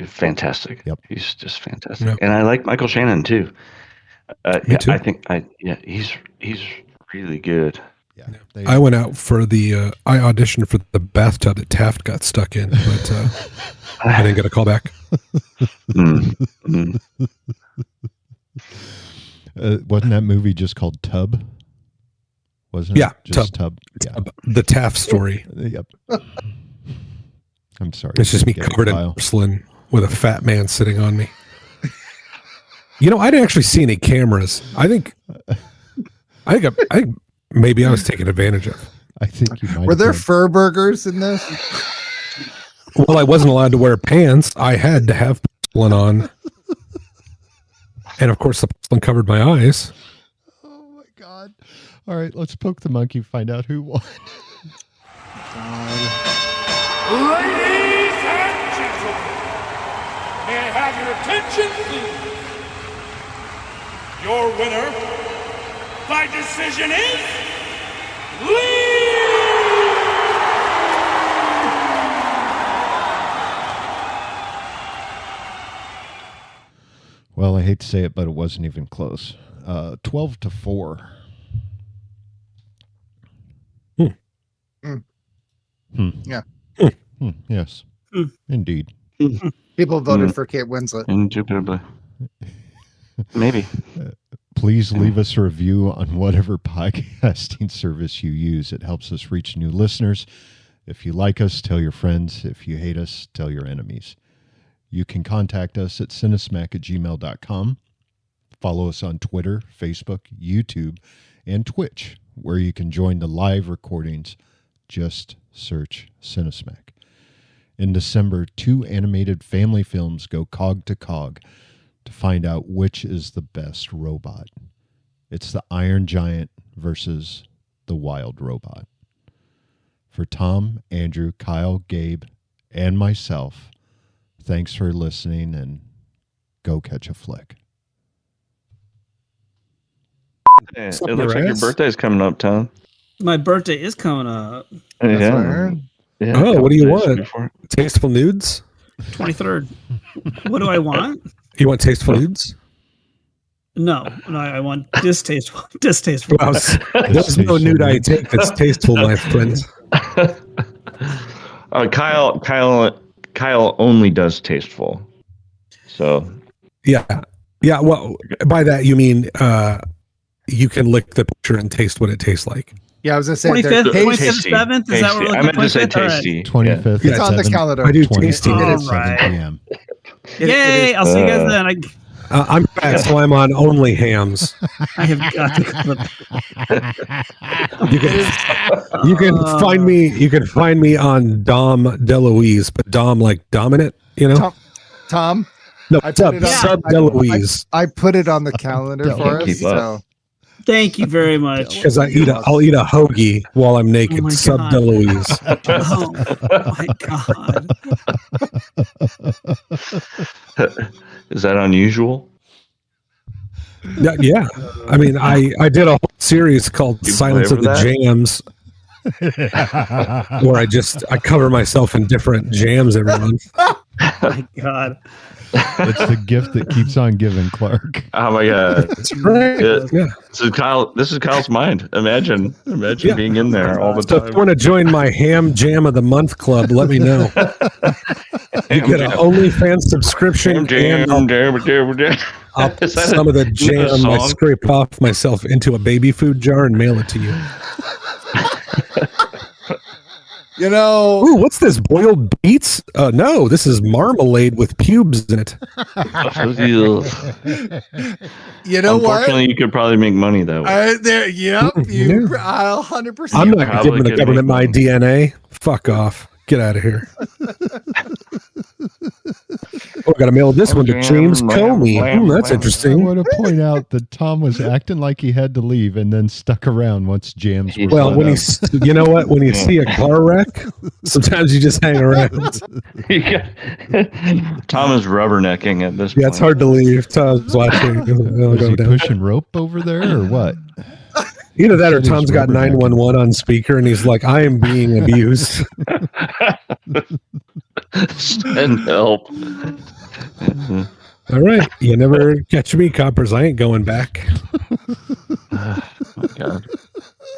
fantastic. Yep, he's just fantastic, and I like Michael Shannon too. Me too. I think he's really good. Yeah, I went out for I auditioned for the bathtub that Taft got stuck in, but I didn't get a call back. Wasn't that movie just called Tub? Wasn't it? Yeah, just Tub. Yeah. The Taft story. Yep. I'm sorry. It's just me covered in porcelain with a fat man sitting on me. You know, I didn't actually see any cameras. I think maybe I was taken advantage of. I think you might. Were there fur burgers in this? Well, I wasn't allowed to wear pants. I had to have porcelain on. And of course, the porcelain covered my eyes. Oh my God. All right, let's poke the monkey, find out who won. Ladies and gentlemen, may I have your attention, please? Your winner by decision is Lee! Well, I hate to say it, but it wasn't even close. 12-4. Yeah. Yes. Indeed. People voted for Kate Winslet. Indubitably. Maybe. Please leave us a review on whatever podcasting service you use. It helps us reach new listeners. If you like us, tell your friends. If you hate us, tell your enemies. You can contact us at cinesmack@gmail.com. Follow us on Twitter, Facebook, YouTube, and Twitch, where you can join the live recordings. Just search Cinesmack. In December, 2 animated family films go cog to cog to find out which is the best robot. It's the Iron Giant versus the Wild Robot. For Tom, Andrew, Kyle, Gabe, and myself, thanks for listening, and go catch a flick. Hey, it looks like your birthday's coming up, Tom. My birthday is coming up. Yeah. Oh, what do you want? Tasteful nudes? 23rd. What do I want? You want tasteful nudes? No, I want distasteful. Distasteful. Well, there's no nude I take that's tasteful, my friends. Kyle only does tasteful. So yeah. Well, by that you mean you can lick the picture and taste what it tastes like. Yeah, I was gonna say 25th, 27th. Is that what we're looking? I meant to say tasty. 25th. It's on the calendar. I do tasty. All 7 right. p.m. Yay! I'll see you guys then. I'm back, so I'm on only hams. I have got to go. You can find me. You can find me on Dom DeLuise, but Dom like dominant, you know. Tom. No, I sub DeLuise. I put it on the calendar for us. So. Thank you very much. Because I'll eat a hoagie while I'm naked. Oh Sub DeLuise. Oh my God. Is that unusual? Yeah. I mean, I did a whole series called Silence of the Jams, where I cover myself in different jams every month. Oh my God. It's the gift that keeps on giving, Clark. Oh my God. That's right. Yeah. So this is Kyle's mind. Imagine being in there all the time. So if you want to join my Ham Jam of the Month club, let me know. You get an OnlyFans subscription. I'll put some of the jam I scrape off myself into a baby food jar and mail it to you. You know, ooh, what's this? Boiled beets? No, this is marmalade with pubes in it. You know what? Unfortunately, you could probably make money that way. I'll 100%. I'm not giving the government my DNA. Fuck off. Get out of here. Oh, got to mail this one to James Comey. That's I interesting. want to point out that Tom was acting like he had to leave and then stuck around once jams were Well, let when out. you know what? When you see a car wreck, sometimes you just hang around. Tom is rubbernecking at this point. Yeah, it's hard to leave. Tom's watching. Was he pushing rope over there or what? Either that or Said he was Tom's got rubbernecking. 911 on speaker and he's like, I am being abused. Send help. All right. You never catch me, coppers. I ain't going back. Oh, my God.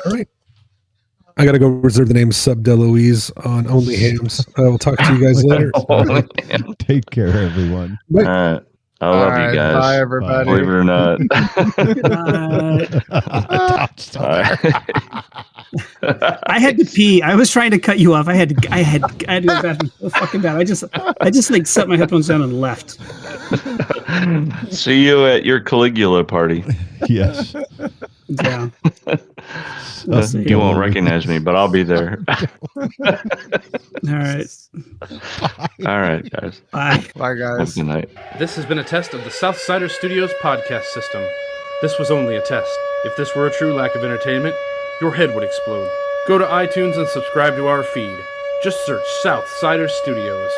All right. I got to go reserve the name Sub DeLuise on Only Hams. I will talk to you guys later. Take care, everyone. Bye. All right. I love you guys. Bye, everybody. Believe it or not. I had to pee. I was trying to cut you off. I had to go to the bathroom so fucking bad. I just like set my headphones down and left. See you at your Caligula party. Yes. Yeah. You won't recognize me, but I'll be there. All right. All right, guys. Bye. Bye, Have a guys. good night. This has been a test of the Southsider Studios podcast system. This was only a test. If this were a true lack of entertainment, your head would explode. Go to iTunes and subscribe to our feed. Just search Southsider Studios.